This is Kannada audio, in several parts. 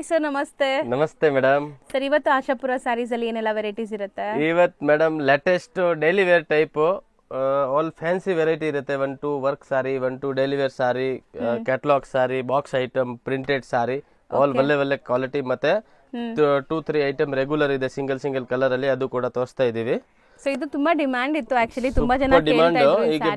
ಸರ್ ನಮಸ್ತೆ. ನಮಸ್ತೆ ಮೇಡಮ್. ಸರ್ ಇವತ್ತು ಆಶಾಪುರ ಸ್ಯಾರೀಸ್ ಅಲ್ಲಿ ಏನೆಲ್ಲ ವೆರೈಟೀಸ್ ಇರುತ್ತೆ? ಇವತ್ತು madam latest daily wear type all fancy variety ಇರುತ್ತೆ. 1 2 work sari, 1 2 daily wear sari, catalogue sari, box item, printed sari, all ಒಳ್ಳೆ ಕ್ವಾಲಿಟಿ. ಮತ್ತೆ 2 3 ಐಟಮ್ ರೆಗ್ಯುಲರ್ ಇದೆ ಸಿಂಗಲ್ ಕಲರ್ ಅಲ್ಲಿ, ಅದು ಕೂಡ ತೋರಿಸ್ತಾ ಇದೀವಿ. ಸೊ ಇದು ತುಂಬಾ ಡಿಮ್ಯಾಂಡ್ ಇತ್ತು ಆಕ್ಚುಲಿ, ತುಂಬಾ ಜನ ಡಿಮಾಂಡ್. ಈಗ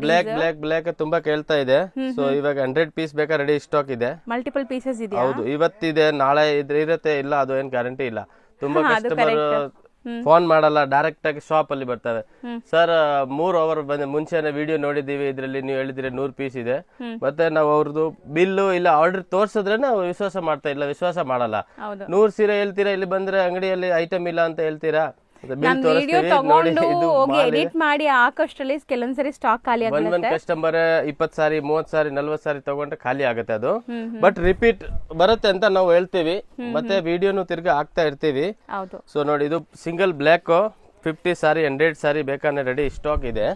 ಬ್ಲಾಕ್ ತುಂಬಾ ಕೇಳ್ತಾ ಇದೆ. ಸೊ ಇವಾಗ 100 ಪೀಸ್ ಬೇಕಾ ರೆಡಿ ಸ್ಟಾಕ್ ಇದೆ. ಮಲ್ಟಿಪಲ್ ಪೀಸಸ್ ಇದೆ. ಹೌದು, ಇವತ್ತಿದೆ, ನಾಳೆ ಇರುತ್ತೆ, ಇಲ್ಲ ಅದು ಏನ್ ಗ್ಯಾರಂಟಿ ಇಲ್ಲ. ತುಂಬಾ ಕಸ್ಟಮರ್ ಫೋನ್ ಮಾಡಲ್ಲ, ಡೈರೆಕ್ಟ್ ಆಗಿ ಶಾಪ್ ಅಲ್ಲಿ ಬರ್ತವೆ. ಸರ್ 3 ಅವರ್ ಮುಂಚೆನೆ ವಿಡಿಯೋ ನೋಡಿದೀವಿ, ಇದ್ರಲ್ಲಿ ನೀವು ಹೇಳಿದ್ರೆ 100 ಪೀಸ್ ಇದೆ. ಮತ್ತೆ ನಾವು ಅವ್ರದ್ದು ಬಿಲ್ಲು ಇಲ್ಲ ಆರ್ಡರ್ ತೋರ್ಸಿದ್ರೆ ನಾವು ವಿಶ್ವಾಸ ಮಾಡ್ತಾ ಇಲ್ಲ, ವಿಶ್ವಾಸ ಮಾಡಲ್ಲ. 100 ಸೀರೆ ಹೇಳ್ತೀರಾ, ಇಲ್ಲಿ ಬಂದ್ರೆ ಅಂಗಡಿಯಲ್ಲಿ ಐಟಮ್ ಇಲ್ಲ ಅಂತ ಹೇಳ್ತೀರಾ. ವಿಡಿಯೋ ತಗೊಂಡು ಹೋಗಿ ಎಡಿಟ್ ಮಾಡಿ ಹಾಕೋಷ್ಟರಲ್ಲಿ ಕೆಲವೊಂದ್ಸರಿ ಸ್ಟಾಕ್ ಖಾಲಿ ಆಗುತ್ತೆ. ಒಂದ್ ಕಸ್ಟಮರ್ 20 ಸಾರಿ 30 ಸಾರಿ 40 ಸಾರಿ ತಗೊಂಡ್ರೆ ಖಾಲಿ ಆಗುತ್ತೆ ಅದು. ಬಟ್ ರಿಪೀಟ್ ಬರುತ್ತೆ ಅಂತ ನಾವು ಹೇಳ್ತೀವಿ, ಮತ್ತೆ ವಿಡಿಯೋನು ತಿರ್ಗಾ ಹಾಕ್ತಾ ಇರ್ತೀವಿ. ಸೊ ನೋಡಿ, ಇದು ಸಿಂಗಲ್ ಬ್ಲಾಕ್ 50 ಸಾರಿ 100 ಸಾರಿ ಬೇಕಾದ್ರೆ ರೆಡಿ ಸ್ಟಾಕ್ ಇದೆ.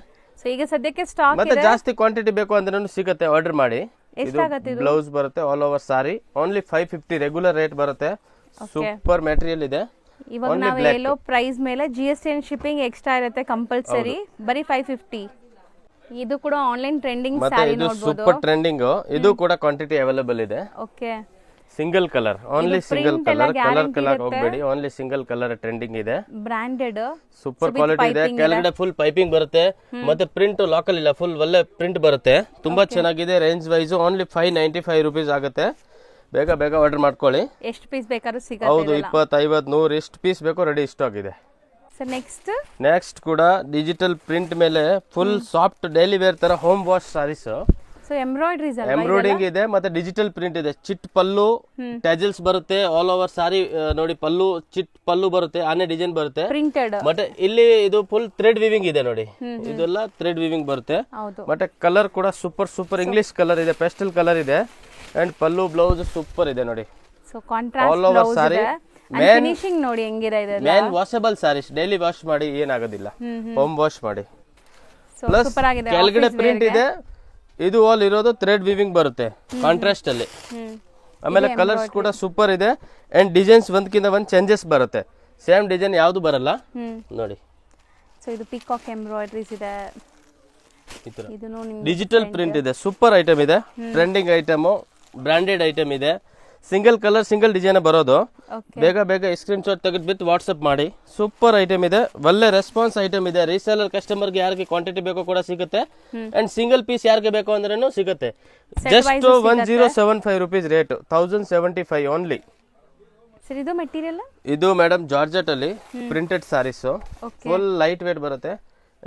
ಸೊ ಈಗ ಸದ್ಯಕ್ಕೆ ಸ್ಟಾಕ್ ಮತ್ತೆ ಜಾಸ್ತಿ ಕ್ವಾಂಟಿಟಿ ಬೇಕು ಅಂದ್ರೆ ಸಿಗುತ್ತೆ, ಆರ್ಡರ್ ಮಾಡಿ. ಬ್ಲೌಸ್ ಬರುತ್ತೆ ಆಲ್ ಓವರ್ ಸಾರಿ, ಓನ್ಲಿ 550 ರೆಗ್ಯುಲರ್ ರೇಟ್ ಬರುತ್ತೆ. ಸೂಪರ್ ಮೆಟೀರಿಯಲ್ ಇದೆ. ಇವಾಗ ನಾವು ಹೇಳೋ ಪ್ರೈಸ್ ಮೇಲೆ GST ಅಂಡ್ ಶಿಪ್ಪಿಂಗ್ ಎಕ್ಸ್ಟ್ರಾ ಇರುತ್ತೆ ಕಂಪಲ್ಸರಿ. ಬರೀ 550. ಇದು ಕೂಡ ಆನ್ಲೈನ್ ಟ್ರೆಂಡಿಂಗ್ ಸ್ಯಾರಿ ನೋಡಬಹುದು. Super trending. ಇದು ಕೂಡ ಕ್ವಾಂಟಿಟಿ ಅವೈಲೇಬಲ್ ಇದೆ. Okay, single colour, only single colour ಹೋಗಬೇಡಿ, ಓನ್ಲಿ ಸಿಂಗಲ್ ಕಲರ್ ಟ್ರೆಂಡಿಂಗ್ ಇದೆ. ಬ್ರಾಂಡೆಡ್ ಸೂಪರ್ ಕ್ವಾಲಿಟಿ ಇದೆ. ಕೆಳಗಡೆ ಫುಲ್ ಪೈಪಿಂಗ್ ಬರುತ್ತೆ, ಮತ್ತೆ ಪ್ರಿಂಟ್ ಲಾಕಲ್ ಇಲ್ಲ, ಫುಲ್ ಒಳ್ಳೆ ಪ್ರಿಂಟ್ ಬರುತ್ತೆ. ತುಂಬಾ ಚೆನ್ನಾಗಿದೆ. ರೇಂಜ್ ವೈಸ್ ಓನ್ಲಿ 595 rupees ಆಗುತ್ತೆ. ಬೇಗ ಆರ್ಡರ್ ಮಾಡ್ಕೊಳ್ಳಿ. ಎಷ್ಟು ಪೀಸ್ ಬೇಕಾದ್ರೂ ಸಿಗುತ್ತೆ. ಹೌದು, 20 50 100 ಎಷ್ಟು ಪೀಸ್ ಬೇಕೋ ರೆಡಿ ಸ್ಟಾಕ್ ಇದೆ. ಸರ್ ನೆಕ್ಸ್ಟ್ ಕೂಡ ಡಿಜಿಟಲ್ ಪ್ರಿಂಟ್ ಮೇಲೆ ಫುಲ್ ಸಾಫ್ಟ್ ಡೈಲಿ ವೇರ್ ತರ home wash saris. So embroidering ಇದೆ, ಮತ್ತೆ ಡಿಜಿಟಲ್ ಪ್ರಿಂಟ್ ಇದೆ. ಚಿಟ್ ಪಲ್ಲು, ಟ್ಯಾಜಲ್ಸ್ ಬರುತ್ತೆ ಆಲ್ ಓವರ್ ಸಾರಿ. ನೋಡಿ, ಪಲ್ಲು ಚಿಟ್ ಪಲ್ಲು ಬರುತ್ತೆ, ಆನೆ ಡಿಸೈನ್ ಬರುತ್ತೆ ಪ್ರಿಂಟೆಡ್. ಮತ್ತೆ ಇಲ್ಲಿ ಇದು ಫುಲ್ ಥ್ರೆಡ್ ವಿವಿಂಗ್ ಇದೆ ನೋಡಿ, ಇದೆಲ್ಲ ಥ್ರೆಡ್ ವಿವಿಂಗ್ ಬರುತ್ತೆ. ಮತ್ತೆ ಕಲರ್ ಕೂಡ ಸೂಪರ್ ಇಂಗ್ಲಿಷ್ ಕಲರ್ ಇದೆ, ಪೆಸ್ಟಲ್ ಕಲರ್ ಇದೆ. ಅಂಡ್ ಪಲ್ಲು ಬ್ಲೌಸ್ ಸೂಪರ್ ಇದೆ ನೋಡಿ. ಸೊ ಕಾಂಟ್ರಾಸ್ಟ್ ಬ್ಲೌಸ್ ಇದೆ. ಫಿನಿಶಿಂಗ್ ನೋಡಿ ಹೆಂಗಿದೆ ಇದೆ. Main washable saris, daily wash ಮಾಡಿ ಏನಾಗೋದಿಲ್ಲ, ಹೋಮ್ ವಾಶ್ ಮಾಡಿ. ಪ್ಲಸ್ ಕೆಳಗಡೆ ಪ್ರಿಂಟ್ ಇದೆ. ಇದು ಆಲ್ ಇರೋದು ಥ್ರೆಡ್ ವಿವಿಂಗ್ ಬರುತ್ತೆ ಕಾಂಟ್ರಾಸ್ಟ್ ಅಲ್ಲಿ. ಆಮೇಲೆ ಕಲರ್ಸ್ ಕೂಡ ಸೂಪರ್ ಇದೆ. ಅಂಡ್ ಡಿಸೈನ್ಸ್ ಒಂದಕ್ಕಿಂತ ಒಂದು ಚೇಂಜಸ್ ಬರುತ್ತೆ, ಸೇಮ್ ಡಿಸೈನ್ ಯಾವುದು ಬರಲ್ಲ ನೋಡಿ. ಸೊ ಇದು ಪಿಕಾಕ್ ಎಂಬ್ರಾಯ್ಡರೀಸ್ ಇದೆ. ಡಿಜಿಟಲ್ ಪ್ರಿಂಟ್ ಇದೆ, ಸೂಪರ್ ಐಟಮ್ ಇದೆ, ಟ್ರೆಂಡಿಂಗ್ ಐಟಮ್, ಬ್ರಾಂಡೆಡ್ ಐಟಮ್ ಇದೆ. ಸಿಂಗಲ್ ಕಲರ್ ಸಿಂಗಲ್ ಡಿಸೈನ್ ಬರೋದು. ಬೇಗ ಸ್ಕ್ರೀನ್ ಶಾಟ್ ತೆಗೆದು ಬಿಟ್ಟು ವಾಟ್ಸ್ಆಪ್ ಮಾಡಿ. ಸೂಪರ್ ಐಟಮ್ ಇದೆ, ಒಳ್ಳೆ ರೆಸ್ಪಾನ್ಸ್ ಐಟಮ್ ಇದೆ. ರೀಸೇಲರ್ ಕಸ್ಟಮರ್ಗೆ ಯಾರಿಗೆ ಕ್ವಾಂಟಿಟಿ ಬೇಕೋ ಕೂಡ ಸಿಗುತ್ತೆ. ಅಂಡ್ ಸಿಂಗಲ್ ಪೀಸ್ ಯಾರಿಗೆ ಬೇಕು ಅಂದ್ರೂ ಸಿಗುತ್ತೆ. Just 1075 rupees rate, 1075 only. ಇದು ಮೆಟೀರಿಯಲ್, ಇದು ಮೇಡಮ್ ಜಾರ್ಜೆಟ್ ಅಲ್ಲಿ printed saris, full light weight ಬರುತ್ತೆ.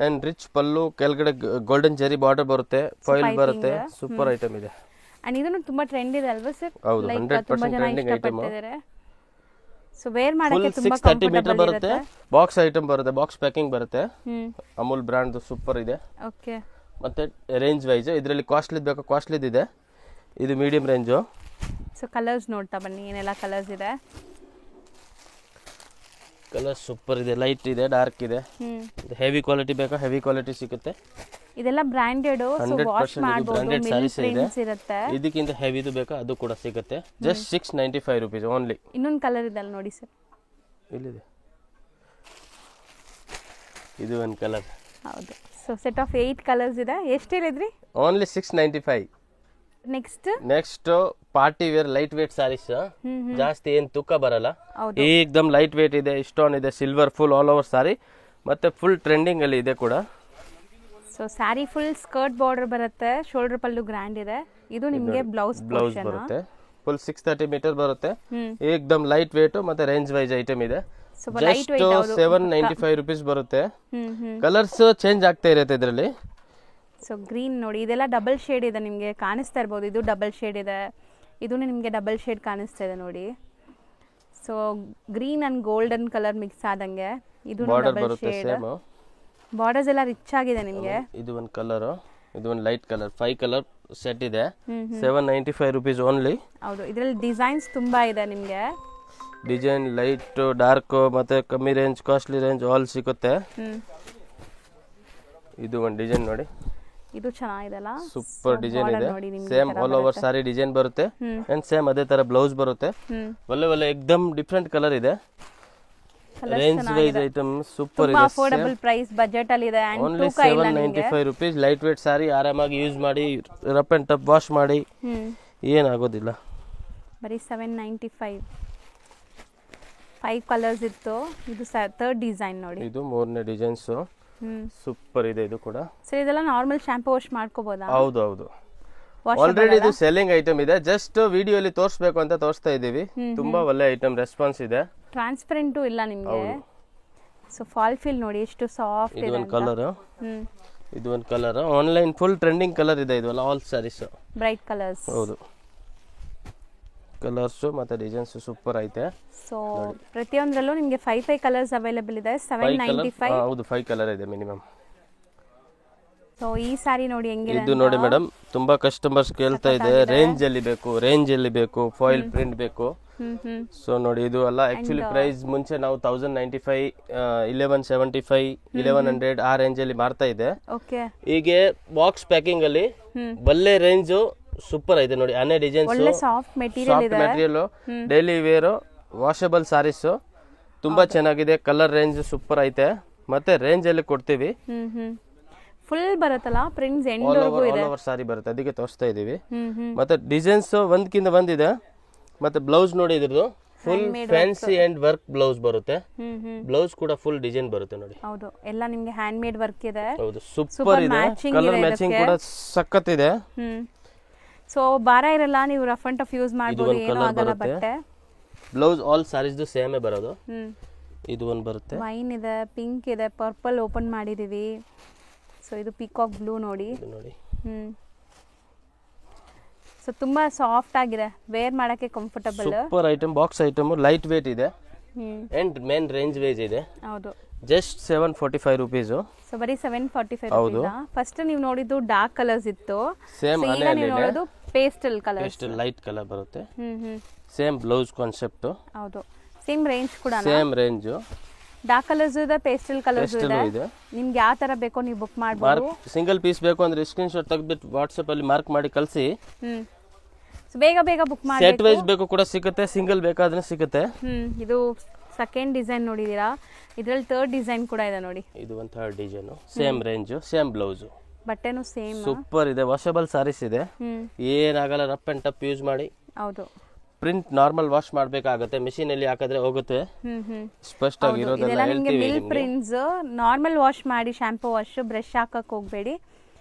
ಅಂಡ್ ರಿಚ್ ಪಲ್ಲು, ಕೆಳಗಡೆ ಗೋಲ್ಡನ್ ಜೆರಿ ಬಾರ್ಡರ್ ಬರುತ್ತೆ, ಫಾಯಿಲ್ ಬರುತ್ತೆ. ಸೂಪರ್ ಐಟಮ್ ಇದೆ. ಅಂಡ್ ಇದನ್ನು ತುಂಬಾ ಟ್ರೆಂಡ್ ಇದೆ ಅಲ್ವಾ ಸರ್? ಹೌದು, 100% ಟ್ರೆಂಡಿಂಗ್ ಐಟಮ್. ಸೊ ವೇರ್ ಮಾಡಕ್ಕೆ ತುಂಬಾ 630 ಮೀಟರ್ ಬರುತ್ತೆ. ಬಾಕ್ಸ್ ಐಟಮ್ ಬರುತ್ತೆ, ಬಾಕ್ಸ್ ಪ್ಯಾಕಿಂಗ್ ಬರುತ್ತೆ. ಅಮೂಲ್ ಬ್ರಾಂಡ್ ಸೂಪರ್ ಇದೆ. ಓಕೆ, ಮತ್ತೆ ರೇಂಜ್ ವೈಸ್ ಇದರಲ್ಲಿ ಕಾಸ್ಟ್ಲಿ ಬೇಕು, ಕಾಸ್ಟ್ಲಿ ಇದೆ. ಇದು ಮೀಡಿಯಂ ರೇಂಜ್. ಸೊ ಕಲರ್ಸ್ ನೋಡ್ತಾ ಬನ್ನಿ, ಏನೆಲ್ಲ ಕಲರ್ಸ್ ಇದೆ. ಕಲರ್ ಸೂಪರ್ ಇದೆ, ಲೈಟ್ ಇದೆ, ಡಾರ್ಕ್ ಇದೆ. ಹೆವಿ ಕ್ವಾಲಿಟಿ ಬೇಕಾ ಹೆವಿ ಕ್ವಾಲಿಟಿ ಸಿಗುತ್ತೆ. ಇದೆಲ್ಲ ಬ್ರಾಂಡೆಡ್, ಸೊ ವಾಶ್ ಮಾಡಬಹುದು, ಮಿಲ್ ಪ್ರಿಂಟ್ಸ್ ಇರುತ್ತೆ. ಇದಕ್ಕಿಂತ ಹೆವಿದು ಬೇಕಾ ಅದು ಕೂಡ ಸಿಗುತ್ತೆ. Just 695 rupees only. ಇನ್ನೊಂದು ಕಲರ್ ಇದೆ ಅಲ್ಲಿ ನೋಡಿ ಸರ್, ಇಲ್ಲಿದೆ, ಇದು ಒಂದು ಕಲರ್. ಹೌದು. ಸೊ ಸೆಟ್ ಆಫ್ 8 ಕಲರ್ಸ್ ಇದೆ. ಎಷ್ಟು ಹೇಳಿದ್ರಿ? Only 695. Next party wear light weight saris, ಜಾಸ್ತಿ ಏನ್ ತೂಕ ಬರಲ್ಲ, ಏಕ್ದಮ್ ಲೈಟ್ ವೇಟ್ ಇದೆ. ಸ್ಟೋನ್ ಇದೆ, silver, full all over sari, ಮತ್ತೆ ಫುಲ್ ಟ್ರೆಂಡಿಂಗ್ ಅಲ್ಲಿ ಇದೆ ಕೂಡ. So sari full skirt border ಬರುತ್ತೆ, ಶೋಲ್ಡರ್ ಪಲ್ಲು ಗ್ರ್ಯಾಂಡ್ ಇದೆ. ಇದು ನಿಮಗೆ ಬ್ಲೌಸ್ ಬರುತ್ತೆ, ಫುಲ್ 630 ಮೀಟರ್ ಬರುತ್ತೆ. ಏಕ್ದಮ್ ಲೈಟ್ ವೇಟ್, ಮತ್ತೆ ರೇಂಜ್ ವೈಸ್ ಐಟಮ್ ಇದೆ. ಜಸ್ಟ್ 795 rupees ಬರುತ್ತೆ. ಕಲರ್ಸ್ ಚೇಂಜ್ ಆಗ್ತಾ ಇರುತ್ತೆ ಇದರಲ್ಲಿ. ಸೊ ಗ್ರೀನ್ ನೋಡಿ, ಇದೆಲ್ಲ ಡಬಲ್ ಶೇಡ್ ಇದೆ, ನಿಮಗೆ ಕಾಣಿಸ್ತಾ ಇರ್ಬೋದು. ಇದು ಡಬಲ್ ಶೇಡ್ ಇದೆ, ಇದು ನಿಮಗೆ ಡಬಲ್ ಶೇಡ್ ಕಾಣಿಸ್ತಾ ಇದೆ ನೋಡಿ. So green and golden colour mix ಆದಂಗೆ ಇದು ಡಬಲ್ ಶೇಡ್. ಬಾರ್ಡರ್ಸ್ ಎಲ್ಲ ರಿಚ್ ಆಗಿದೆ ನಿಮಗೆ. ಇದು ಒಂದು ಕಲರ್, ಇದು ಒಂದು ಲೈಟ್ ಕಲರ್, 5 ಕಲರ್ ಸೆಟ್ ಇದೆ. 795 rupees ಓನ್ಲಿ. ಹೌದು, ಇದರಲ್ಲಿ ಡಿಸೈನ್ಸ್ ತುಂಬಾ ಇದೆ ನಿಮಗೆ. ಡಿಸೈನ್ ಲೈಟ್, ಡಾರ್ಕ್, ಮತ್ತೆ ಕಮ್ಮಿ ರೇಂಜ್, ಕಾಸ್ಟ್ಲಿ ರೇಂಜ್ ಆಲ್ ಸಿಗುತ್ತೆ. ಇದು ಒಂದು ಡಿಸೈನ್ ನೋಡಿ, ಇದು ಚೆನ್ನಾಗಿದೆಲ್ಲ ಸೂಪರ್ ಡಿಸೈನ್ ಇದೆ ನೋಡಿ ನಿಮ್ಗೆ ಸೇಮ್ ಆಲ್ ಓವರ್ ಸಾರಿ ಡಿಸೈನ್ ಬರುತ್ತೆ ಅಂಡ್ ಸೇಮ್ ಅದೇ ತರ ಬ್ಲೌಸ್ ಬರುತ್ತೆ ಒಳ್ಳೆ ಒಳ್ಳೆ ಎಕ್ದಮ್ ಡಿಫ್ರೆಂಟ್ ಕಲರ್ ಇದೆ ರೇಂಜ್ ವೈಸ್ ಐಟಮ್ ಸೂಪರ್ ಇದೆ ಅಫೋರ್ಡಬಲ್ ಪ್ರೈಸ್ ಬಜೆಟ್ ಅಲ್ಲಿ ಇದೆ ಅಂಡ್ ಓನ್ಲಿ ತೂಕ ಇಲ್ಲ ನಿಮಗೆ 795 rupees ಲೈಟ್ ವೇಟ್ ಸಾರಿ ಆರಾಮಾಗಿ ಯೂಸ್ ಮಾಡಿ ರಫ್ ಅಂಡ್ ಟಫ್ ವಾಶ್ ಮಾಡಿ ಏನಾಗೋದಿಲ್ಲ ಬರೀ 795 5 ಕಲರ್ಸ್ ಇತ್ತು ಇದು ಥರ್ಡ್ ಡಿಸೈನ್ ನೋಡಿ ಇದು ಮೂರನೇ ಡಿಸೈನ್ಸ್ ಸೂಪರ್ ಇದೆ ಇದು ಕೂಡ ಸೊ ಇದೆಲ್ಲ ನಾರ್ಮಲ್ ಶಾಂಪೂ ವಾಶ್ ಮಾಡ್ಕೋಬೋದಾ ಹೌದು ಹೌದು ಆಲ್ರೆಡಿ ಇದು ಸೆಲ್ಲಿಂಗ್ ಐಟಮ್ ಇದೆ ಜಸ್ಟ್ ವಿಡಿಯೋಲಿ ತೋರಿಸಬೇಕು ಅಂತ ತೋರಿಸ್ತಾ ಇದೀವಿ ತುಂಬಾ ಒಳ್ಳೆ ಐಟಮ್ ರೆಸ್ಪಾನ್ಸ್ ಇದೆ ಟ್ರಾನ್ಸ್ಪರೆಂಟು ಇಲ್ಲ ನಿಮಗೆ ಸೊ ಫಾಲ್ ಫೀಲ್ ನೋಡಿ ಎಷ್ಟು ಸಾಫ್ಟ್ ಇದು ಇದೆ ಒಂದು ಕಲರ್ ಇದು ಒಂದು colour online full trending colour ಇದೆ ಇದು ಆಲ್ ಸಾರೀಸ್ ಬ್ರೈಟ್ ಕಲರ್ಸ್ ಹೌದು ಕಲರ್ಸ್ ಮತ್ತೆ ಡಿಸೈನ್ಸ್ ಸೂಪರ್ ಐತೆ ಸೊ ಪ್ರತಿಯೊಂದರಲ್ಲೂ ನಿಮಗೆ 5 ಕಲರ್ಸ್ ಅವೈಲೇಬಲ್ ಇದೆ 795 ಹೌದು 5 ಕಲರ್ ಇದೆ ಮಿನಿಮಮ್ ಸೊ ಈ ಸಾರಿ ನೋಡಿ ಹೆಂಗಿದೆ ಇದು ನೋಡಿ ಮೇಡಮ್ ತುಂಬಾ ಕಸ್ಟಮರ್ಸ್ ಕೇಳ್ತಾ ಇದೆ ರೇಂಜ್ ಅಲ್ಲಿ ಬೇಕು ಫಾಯಿಲ್ ಪ್ರಿಂಟ್ ಬೇಕು ಸೊ ನೋಡಿ ಇದು ಅಲ್ಲ ಆಕ್ಚುಲಿ ಪ್ರೈಸ್ ಮುಂಚೆ ನಾವು 1095 1175 1100 ಆ ರೇಂಜ್ ಅಲ್ಲಿ ಮಾರ್ತಾ ಇದೆ ಓಕೆ ಹೀಗೆ ಬಾಕ್ಸ್ ಪ್ಯಾಕಿಂಗ್ ಅಲ್ಲಿ ಒಳ್ಳೆ ರೇಂಜ್ ಸೂಪರ್ ಇದೆ ನೋಡಿ ಅನೇ ಡಿಸೈನ್ಸ್ ಒಳ್ಳೆ ಸಾಫ್ಟ್ ಮೆಟೀರಿಯಲ್ ಇದೆ material daily wear washable saris ತುಂಬಾ ಚೆನ್ನಾಗಿದೆ ಕಲರ್ ರೇಂಜ್ ಸೂಪರ್ ಐತೆ ಮತ್ತೆ ರೇಂಜ್ ಅಲ್ಲಿ ಕೊಡ್ತೀವಿ ಫುಲ್ ಬರುತ್ತಲ್ಲ ಪ್ರಿಂಟ್ಸ್ ಎಂಡ್ ವರೆಗೂ ಇದೆ ಆಲ್ ಓವರ್ ಸಾರಿ ಬರುತ್ತೆ ಅದಕ್ಕೆ ತೋರಿಸ್ತಾ ಇದೀವಿ ಮತ್ತೆ ಡಿಸೈನ್ಸ್ ಒಂದಕ್ಕಿಂತ ಬಂದಿದೆ ಮತ್ತೆ ಬ್ಲೌಸ್ ನೋಡಿ ಇದ್ರದ್ದು full fancy and work blouse ಬರುತ್ತೆ ಬ್ಲೌಸ್ ಕೂಡ ಫುಲ್ ಡಿಸೈನ್ ಬರುತ್ತೆ ನೋಡಿ ಹೌದು ಎಲ್ಲ ನಿಮಗೆ ಹ್ಯಾಂಡ್ ಮೇಡ್ ವರ್ಕ್ ಇದೆ ಹೌದು ಸೂಪರ್ ಇದೆ ಕಲರ್ ಮ್ಯಾಚಿಂಗ್ ಕೂಡ ಸಖತ್ ಇದೆ ಸೊ ಭಾರ ಇರಲ್ಲ ನೀವು ರಫ್ ಅಂಡ್ ಟಫ್ ಯೂಸ್ ಮಾಡಬಹುದು ಏನು ಆಗಲ್ಲ ಬಟ್ಟೆ ಬ್ಲೌಸ್ ಆಲ್ ಸಾರೀಸ್ ಸೇಮ್ ಬರೋದು ಇದು ಒಂದು ಬರುತ್ತೆ ವೈನ್ ಇದೆ ಪಿಂಕ್ ಇದೆ ಪರ್ಪಲ್ ಓಪನ್ ಮಾಡಿದೀವಿ ಸೊ ಇದು ಪೀಕಾಕ್ ಬ್ಲೂ ನೋಡಿ ಸೊ ತುಂಬಾ ಸಾಫ್ಟ್ ಆಗಿದೆ ವೇರ್ ಮಾಡಕ್ಕೆ comfortable super item box item light weight ಇದೆ ಅಂಡ್ ಮೇನ್ ರೇಂಜ್ ವೇಜ್ ಇದೆ ಹೌದು ಜಸ್ಟ್ 745 rupees ಸೊ ಬರೀ 745 rupees ಫಸ್ಟ್ ನೀವು ನೋಡಿದ್ದು ಡಾರ್ಕ್ ಕಲರ್ಸ್ ಇತ್ತು ಸೇಮ್ ಈಗ ನೀವು ನೋಡೋದು pastel colour pastel light colour ಬರುತ್ತೆ ಸೇಮ್ ಬ್ಲೌಸ್ ಕಾನ್ಸೆಪ್ಟ್ ಹೌದು ಸೇಮ್ ರೇಂಜ್ ಕೂಡ ಸೇಮ್ ರೇಂಜ್ ಡಾರ್ಕ್ ಕಲರ್ಸ್ ಇದೆ ಪೇಸ್ಟಲ್ ಕಲರ್ಸ್ ಇದೆ ನಿಮ್ಗೆ ಯಾವ ತರ ಬೇಕೋ ನೀವು ಬುಕ್ ಮಾಡಬಹುದು ಸಿಂಗಲ್ ಪೀಸ್ ಬೇಕು ಅಂದ್ರೆ ಸ್ಕ್ರೀನ್ ಶಾಟ್ ತೆಗೆದ್ಬಿಟ್ಟು ವಾಟ್ಸ್ಆಪ್ ಅಲ್ಲಿ ಮಾರ್ಕ್ ಮಾಡಿ ಕಳಿಸಿ ಸೊ ಬೇಗ ಬೇಗ ಬುಕ್ ಮಾಡಿ ಸೆಟ್ ವೈಸ್ ಬೇಕು ಕೂಡ ಸಿಗುತ್ತೆ ಸಿಂಗಲ್ ಬೇಕಾದ್ರೆ ಸಿಗುತ್ತೆ ಇದು ಸೆಕೆಂಡ್ ಡಿಸೈನ್ ನೋಡಿದೀರಾ ಇದ್ರಲ್ಲಿ ಥರ್ಡ್ ಡಿಸೈನ್ ಕೂಡ ಇದೆ ನೋಡಿ ಇದು ಒಂದು third design same range same blouse ಬಟ್ಟೆನೂ ಸೇಮ್ ಸೂಪರ್ ಇದೆ ವಾಷಬಲ್ ಸಾರೀಸ್ ಇದೆ ಏನಾಗಲ್ಲ ರಫ್ ಅಂಡ್ ಟಫ್ ಯೂಸ್ ಮಾಡಿ ಹೌದು ಪ್ರಿಂಟ್ ನಾರ್ಮಲ್ ವಾಶ್ ಮಾಡಬೇಕಾಗುತ್ತೆ ಮೆಷಿನ್ ಅಲ್ಲಿ ಹಾಕಿದ್ರೆ ಹೋಗುತ್ತೆ ಸ್ಪಷ್ಟ ಆಗಿರೋದೆಲ್ಲ ಹೇಳ್ತೀವಿ ಮಿಲ್ ಪ್ರಿಂಟ್ಸ್ ನಾರ್ಮಲ್ ವಾಶ್ ಮಾಡಿ ಶಾಂಪೂ ವಾಶ್ ಬ್ರಷ್ ಹಾಕಕ್ಕೆ ಹೋಗಬೇಡಿ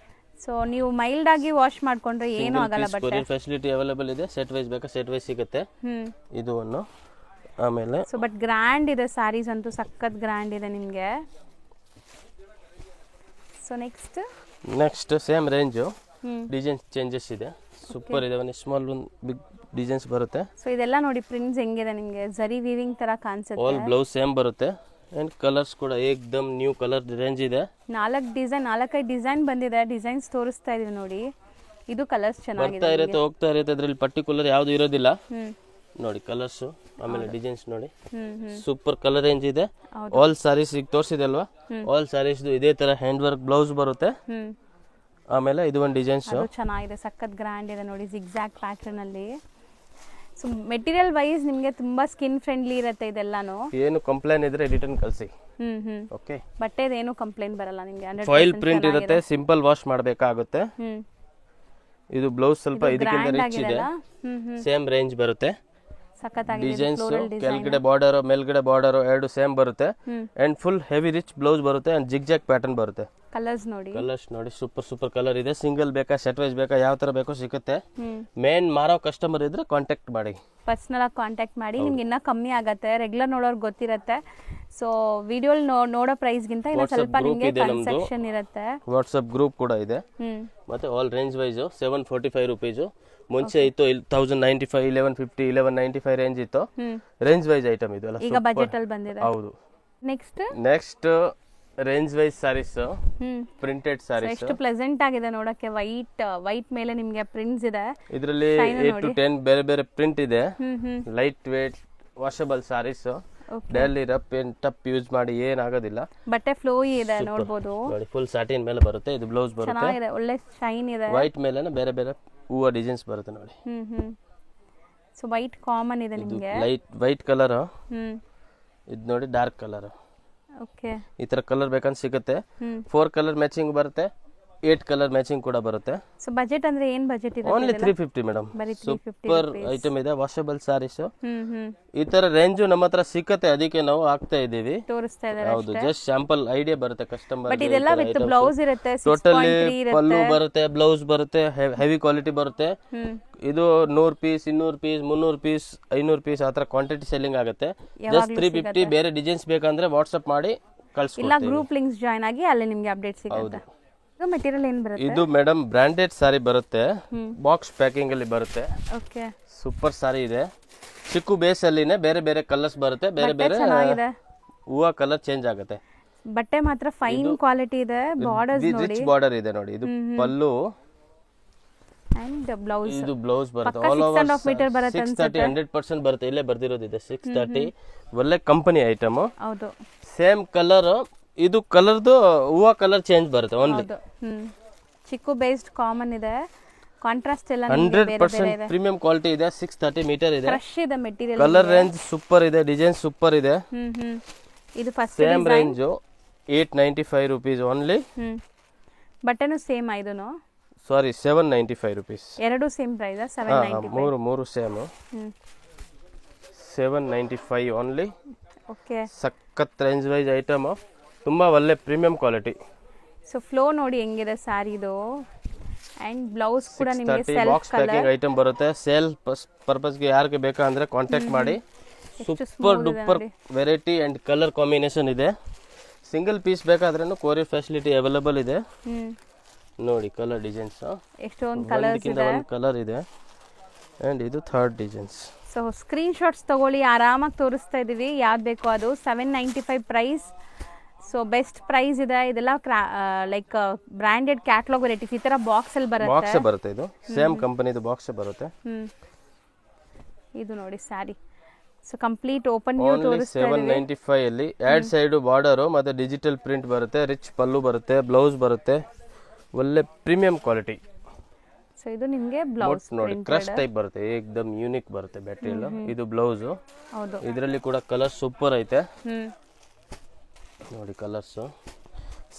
ಸೊ ನೀವು ಮೈಲ್ಡ್ ಆಗಿ ವಾಶ್ ಮಾಡ್ಕೊಂಡ್ರೆ ಏನು ಆಗಲ್ಲ ಬಟ್ಟೆ ಕೊರಿಯರ್ ಫೆಸಿಲಿಟಿ ಅವೈಲೇಬಲ್ ಇದೆ ಸೆಟ್ ವೈಸ್ ಬೇಕಾ ಸೆಟ್ ವೈಸ್ ಸಿಗುತ್ತೆ ಇದು ಒಂದು ಆಮೇಲೆ ಸೊ ಬಟ್ ಗ್ರ್ಯಾಂಡ್ ಇದೆ ಸಾರೀಸ್ ಅಂತೂ ಸಖತ್ ಗ್ರ್ಯಾಂಡ್ ಇದೆ ನಿಮಗೆ so next same range design changes ಇದೆ ಸೂಪರ್ ಇದೆ ಒಂದು ಸ್ಮಾಲ್ ಒಂದು ಬಿಗ್ ಡಿಸೈನ್ಸ್ ಬರುತ್ತೆ ಸೊ ಇದೆಲ್ಲ ನೋಡಿ ಪ್ರಿಂಟ್ಸ್ ಹೆಂಗಿದೆ ನಿಮಗೆ ಜರಿ ವೀವಿಂಗ್ ತರ ಕಾಣಿಸುತ್ತೆ ಆಲ್ ಬ್ಲೌಸ್ ಸೇಮ್ ಬರುತ್ತೆ ಅಂಡ್ ಕಲರ್ಸ್ ಕೂಡ ಏಕ್ದಮ್ ನ್ಯೂ ಕಲರ್ ರೇಂಜ್ ಇದೆ 4-5 ಡಿಸೈನ್ ಬಂದಿದೆ ಡಿಸೈನ್ಸ್ ತೋರಿಸ್ತಾ ಇದೀವಿ ನೋಡಿ ಇದು ಕಲರ್ಸ್ ಚೆನ್ನಾಗಿದೆ ಬರ್ತಾ ಇರುತ್ತೆ ಹೋಗ್ತಾ ಇರುತ್ತೆ ಅದ್ರಲ್ಲಿ ಪರ್ಟಿಕ್ಯುಲರ್ ಯಾವುದು ಇರೋದಿಲ್ಲ ನೋಡಿ ಕಲರ್ಸ್ ಆಮೇಲೆ ಡಿಸೈನ್ಸ್ ನೋಡಿ ಸೂಪರ್ ಕಲರ್ ರೇಂಜ್ ಇದೆ ಆಲ್ ಸಾರೀಸ್ ಈಗ ತೋರಿಸಿದೆ ಅಲ್ವಾ ಆಲ್ ಸಾರೀಸ್ ಇದೇ ತರ ಹ್ಯಾಂಡ್ ವರ್ಕ್ ಬ್ಲೌಸ್ ಬರುತ್ತೆ ಆಮೇಲೆ ಇದು ಒಂದು ಡಿಸೈನ್ಸ್ ಚೆನ್ನಾಗಿದೆ ಸಖತ್ ಗ್ರ್ಯಾಂಡ್ ಇದೆ ನೋಡಿ ಜಿಗ್ಜಾಗ್ ಪ್ಯಾಟರ್ನ್ ಅಲ್ಲಿ ಸೊ ಮೆಟೀರಿಯಲ್ ವೈಸ್ ನಿಮಗೆ ತುಂಬಾ ಸ್ಕಿನ್ ಫ್ರೆಂಡ್ಲಿ ಇರುತ್ತೆ ಇದೆಲ್ಲಾನು ಏನು ಕಂಪ್ಲೇಂಟ್ ಇದ್ರೆ ರಿಟರ್ನ್ ಕಳಿಸಿ ಓಕೆ ಬಟ್ಟೆದು ಏನು ಕಂಪ್ಲೇಂಟ್ ಬರಲ್ಲ ನಿಮಗೆ ಫಾಯಿಲ್ ಪ್ರಿಂಟ್ ಇರುತ್ತೆ ಸಿಂಪಲ್ ವಾಶ್ ಮಾಡಬೇಕಾಗುತ್ತೆ ಇದು ಬ್ಲೌಸ್ ಸ್ವಲ್ಪ ಇದಕ್ಕಿಂತ ರಿಚ್ ಇದೆ ಸೇಮ್ ರೇಂಜ್ ಬರುತ್ತೆ ಡಿಸೈನ್ಸ್ ಕೆಳಗಡೆ ಬಾರ್ಡರ್ ಮೇಲ್ಗಡೆ ಬಾರ್ಡರ್ ಎರಡು ಸೇಮ್ ಬರುತ್ತೆ and full heavy rich blouse ಬರುತ್ತೆ ಅಂಡ್ ಜಿಗ್ಜಾಗ್ ಪ್ಯಾಟರ್ನ್ ಬರುತ್ತೆ ಕಲರ್ಸ್ ನೋಡಿ ಸೂಪರ್ ಕಲರ್ ಇದೆ ಸಿಂಗಲ್ ಬೇಕಾ ಸೆಟ್ ವೈಸ್ ಬೇಕಾ ಯಾವ ತರ ಬೇಕೋ ಸಿಗುತ್ತೆ ಮೇನ್ ಮಾರೋ ಕಸ್ಟಮರ್ ಇದ್ರೆ ಕಾಂಟ್ಯಾಕ್ಟ್ ಮಾಡಿ ಪರ್ಸನಲ್ ಆಗಿ ಕಾಂಟ್ಯಾಕ್ಟ್ ಮಾಡಿ ನಿಮ್ಗೆ ಇನ್ನ ಕಮ್ಮಿ ಆಗತ್ತೆ ರೆಗ್ಯುಲರ್ ನೋಡೋರ್ಗೆ ಗೊತ್ತಿರತ್ತೆ ಸೊ ವಿಡಿಯೋ ನೋಡೋ ಪ್ರೈಸ್ ಗಿಂತ ಇನ್ನ ಸ್ವಲ್ಪ ನಿಮಗೆ ಕನ್ಸೆಷನ್ ಇರುತ್ತೆ ವಾಟ್ಸ್ಆಪ್ ಗ್ರೂಪ್ ಕೂಡ ಇದೆ ಮತ್ತೆ ಆಲ್ ರೇಂಜ್ ವೈಸ್ 745 rupees ಮುಂಚೆ ಇತ್ತು 1095 1150 1195 ರೇಂಜ್ ಇತ್ತು ರೇಂಜ್ ವೈಸ್ ಐಟಮ್ ಇದು ಅಲ್ಲ ಈಗ ಬಜೆಟ್ ಅಲ್ಲಿ ಬಂದಿದೆ ಹೌದು next range wise saris printed saris ಎಷ್ಟು ಪ್ಲೆಸೆಂಟ್ ಆಗಿದೆ ನೋಡಕ್ಕೆ ವೈಟ್ ಮೇಲೆ ನಿಮಗೆ ಪ್ರಿಂಟ್ಸ್ ಇದೆ ಇದರಲ್ಲಿ 8 to 10 ಬೇರೆ ಬೇರೆ ಪ್ರಿಂಟ್ ಇದೆ light weight washable saris daily rough ಏನ್ ಟಪ್ ಯೂಸ್ ಮಾಡಿ ಏನಾಗೋದಿಲ್ಲ. ಬಟ್ಟೆ ಫ್ಲೋ ಇದೆ ನೋಡ್ಬೋದು. ನೋಡಿ ಫುಲ್ ಸಾಟಿನ್ ಮೇಲೆ ಬರುತ್ತೆ. ಇದು ಬ್ಲೌಸ್ ಬರುತ್ತೆ. ಚೆನ್ನಾಗಿದೆ, ಒಳ್ಳೆ ಶೈನ್ ಇದೆ. ವೈಟ್ ಮೇಲೆ ಬೇರೆ ಬೇರೆ ಹೂವ ಡಿಸೈನ್ಸ್ ಬರುತ್ತೆ ನೋಡಿ. ಸೊ ವೈಟ್ ಕಾಮನ್ ಇದೆ ನಿಮಗೆ. Light white colour. ಇದು ನೋಡಿ ಡಾರ್ಕ್ ಕಲರ್. ಓಕೆ, ಈ ತರ ಕಲರ್ ಬೇಕಂತ ಸಿಗುತ್ತೆ. 4 ಕಲರ್ ಮ್ಯಾಚಿಂಗ್ ಬರುತ್ತೆ, 8 ಕಲರ್ ಮ್ಯಾಚಿಂಗ್ ಕೂಡ ಬರುತ್ತೆ. ಸೊ ಬಜೆಟ್ ಅಂದ್ರೆ ಏನ್ ಬಜೆಟ್ ಇದೆ? Only 350 madam. ಬರೀ ಸೂಪರ್ ಐಟಮ್ ಇದೆ, ವಾಷಬಲ್ ಸಾರೀಸ್. ಈ ತರ ರೇಂಜ್ ನಮ್ಮ ಹತ್ರ ಸಿಕ್ಕತ್ತೆ, ಅದಕ್ಕೆ ನಾವು ಹಾಕ್ತಾ ಇದೀವಿ, ತೋರಿಸ್ತಾ ಇದ್ದಾರೆ. ಹೌದು, ಜಸ್ಟ್ ಸ್ಯಾಂಪಲ್ ಐಡಿಯಾ ಬರುತ್ತೆ ಕಸ್ಟಮರ್. ಬಟ್ ಇದೆಲ್ಲ ವಿತ್ ಬ್ಲೌಸ್ ಇರುತ್ತೆ. ಟೋಟಲಿ ಪಲ್ಲು ಬರುತ್ತೆ, ಬ್ಲೌಸ್ ಬರುತ್ತೆ, ಹೆವಿ ಕ್ವಾಲಿಟಿ ಬರುತ್ತೆ. ಇದು 100 ಪೀಸ್, 200 ಪೀಸ್, 300 ಪೀಸ್, 500 ಪೀಸ್ ಆತರ ಕ್ವಾಂಟಿಟಿ ಸೆಲ್ಲಿಂಗ್ ಆಗುತ್ತೆ. ಜಸ್ಟ್ 350. ಬೇರೆ ಡಿಸೈನ್ಸ್ ಬೇಕಂದ್ರೆ ವಾಟ್ಸ್ಆಪ್ ಮಾಡಿ ಕಳ್ಸ್ಕೊಡ್ತೀವಿ. ಇಲ್ಲ ಗ್ರೂಪ್ ಲಿಂಕ್ಸ್ ಜಾಯಿನ್ ಆಗಿ ಅಲ್ಲಿ ನಿಮಗೆ ಅಪ್ಡೇಟ್ ಸಿಗುತ್ತೆ. ಇದು ಮೆಟೀರಿಯಲ್ ಏನು ಬರುತ್ತೆ? ಇದು ಮೇಡಮ್ ಬ್ರಾಂಡೆಡ್ ಸಾರಿ ಬರುತ್ತೆ, ಬಾಕ್ಸ್ ಪ್ಯಾಕಿಂಗ್ ಅಲ್ಲಿ ಬರುತ್ತೆ. ಓಕೆ, ಸೂಪರ್ ಸಾರಿ ಇದೆ. ಚಿಕ್ಕು ಬೇಸ್ ಅಲ್ಲಿನೇ ಬೇರೆ ಬೇರೆ ಕಲರ್ಸ್ ಬರುತ್ತೆ, ಬೇರೆ ಬೇರೆ ಹೂವ ಕಲರ್ ಚೇಂಜ್ ಆಗುತ್ತೆ. ಬಟ್ಟೆ ಮಾತ್ರ ಫೈನ್ ಕ್ವಾಲಿಟಿ ಇದೆ. ಬಾರ್ಡರ್ಸ್ ನೋಡಿ, ರಿಚ್ ಬಾರ್ಡರ್ ಇದೆ ನೋಡಿ. ಇದು ಪಲ್ಲು ಅಂಡ್ ಬ್ಲೌಸ್. ಇದು ಬ್ಲೌಸ್ ಬರುತ್ತೆ. ಆಲ್ ಓವರ್ 630 100% ಬರುತ್ತೆ. ಇಲ್ಲೇ ಬರ್ದಿರೋದಿದೆ 630. ಒಳ್ಳೆ ಕಂಪನಿ ಐಟಮ್. ಹೌದು, ಸೇಮ್ ಕಲರ್. ಇದು ಕಲರ್ದು ಹೂವ ಕಲರ್ ಚೇಂಜ್ ಬರುತ್ತೆ ಓನ್ಲಿ. ಚಿಕ್ಕು ಬೇಸ್ಡ್ ಕಾಮನ್ ಇದೆ. ಕಾಂಟ್ರಾಸ್ಟ್ ಎಲ್ಲ 100% ಪ್ರೀಮಿಯಂ ಕ್ವಾಲಿಟಿ ಇದೆ. 630 ಮೀಟರ್ ಇದೆ. ಫ್ರೆಶ್ ಇದೆ ಮೆಟೀರಿಯಲ್. ಕಲರ್ ರೇಂಜ್ ಸೂಪರ್ ಇದೆ, ಡಿಸೈನ್ ಸೂಪರ್ ಇದೆ. ಇದು first same range 895 rupees only. ಬಟ್ಟೆನು ಸೇಮ್ ಇದೂನು. ಸಾರಿ 795 rupees. ಎರಡು ಸೇಮ್ ಪ್ರೈಸ್. 795. ಮೂರು ಸೇಮ್. 795 ಓನ್ಲಿ. ಓಕೆ, ಸಖತ್ ರೇಂಜ್ ವೈಸ್ ಐಟಮ್, ತುಂಬಾ ಒಳ್ಳೆ ಪ್ರೀಮಿಯಂ ಕ್ವಾಲಿಟಿ. ಸೊ ಫ್ಲೋ ನೋಡಿ ಹೆಂಗಿದೆ ಸ್ಯಾರಿದು. ಅಂಡ್ ಬ್ಲೌಸ್ ಕೂಡ ನಿಮಗೆ ಸೆಲ್ಫ್ ಬಾಕ್ಸ್ ಪ್ಯಾಕಿಂಗ್ ಐಟಮ್ ಬರುತ್ತೆ. ಸೇಲ್ ಪರ್ಪಸ್ ಗೆ ಯಾರಿಗೆ ಬೇಕಾ ಅಂದ್ರೆ ಕಾಂಟ್ಯಾಕ್ಟ್ ಮಾಡಿ. Super duper variety and colour combination ಇದೆ. ಸಿಂಗಲ್ ಪೀಸ್ ಬೇಕಾದ್ರೂ ಕೊರಿಯರ್ ಫೆಸಿಲಿಟಿ ಅವೈಲೇಬಲ್ ಇದೆ. ನೋಡಿ ಕಲರ್ ಡಿಸೈನ್ಸ್ ಎಷ್ಟೊಂದು ಕಲರ್ಸ್ ಇದೆ. ಒಂದು ಕಲರ್ ಇದೆ ಅಂಡ್ ಇದು third designs. So screen shots ತಗೊಳ್ಳಿ, ಆರಾಮಾಗಿ ತೋರಿಸ್ತಾ ಇದೀವಿ. ಯಾವ್ದು ಬೇಕೋ ಅದು. 795 ಪ್ರೈಸ್. ಸೊ ಬೆಸ್ಟ್ ಪ್ರೈಸ್ ಇದೆ. ಇದೆಲ್ಲ ಲೈಕ್ ಬ್ರಾಂಡೆಡ್ ಕ್ಯಾಟಲಾಗ್ ವೆರೈಟೀಸ್. ಈ ತರ ಬಾಕ್ಸ್ ಅಲ್ಲಿ ಬರುತ್ತೆ. ಇದು ಸೇಮ್ ಕಂಪನಿದು ಬಾಕ್ಸ್ ಬರುತ್ತೆ. ಇದು ನೋಡಿ sari. So complete open view ತೋರಿಸ್ತಾ ಇದೀವಿ. 795 ಅಲ್ಲಿ ಎರಡ್ ಸೈಡ್ ಬಾರ್ಡರ್ ಮತ್ತೆ ಡಿಜಿಟಲ್ ಪ್ರಿಂಟ್ ಬರುತ್ತೆ, ರಿಚ್ ಪಲ್ಲು ಬರುತ್ತೆ, ಬ್ಲೌಸ್ ಬರುತ್ತೆ, ಒಳ್ಳೆ ಪ್ರೀಮಿಯಂ ಕ್ವಾಲಿಟಿ. ಸೊ ಇದು ನಿಮಗೆ ಬ್ಲೌಸ್ ನೋಡಿ ಕ್ರಶ್ ಟೈಪ್ ಬರುತ್ತೆ, ಏಕದಮ್ ಯೂನಿಕ್ ಬರುತ್ತೆ ಮೆಟೀರಿಯಲ್. ಇದು ಬ್ಲೌಸ್. ಹೌದು, ಇದರಲ್ಲಿ ಕೂಡ ಕಲರ್ ಸೂಪರ್ ಐತೆ ನೋಡಿ. Colours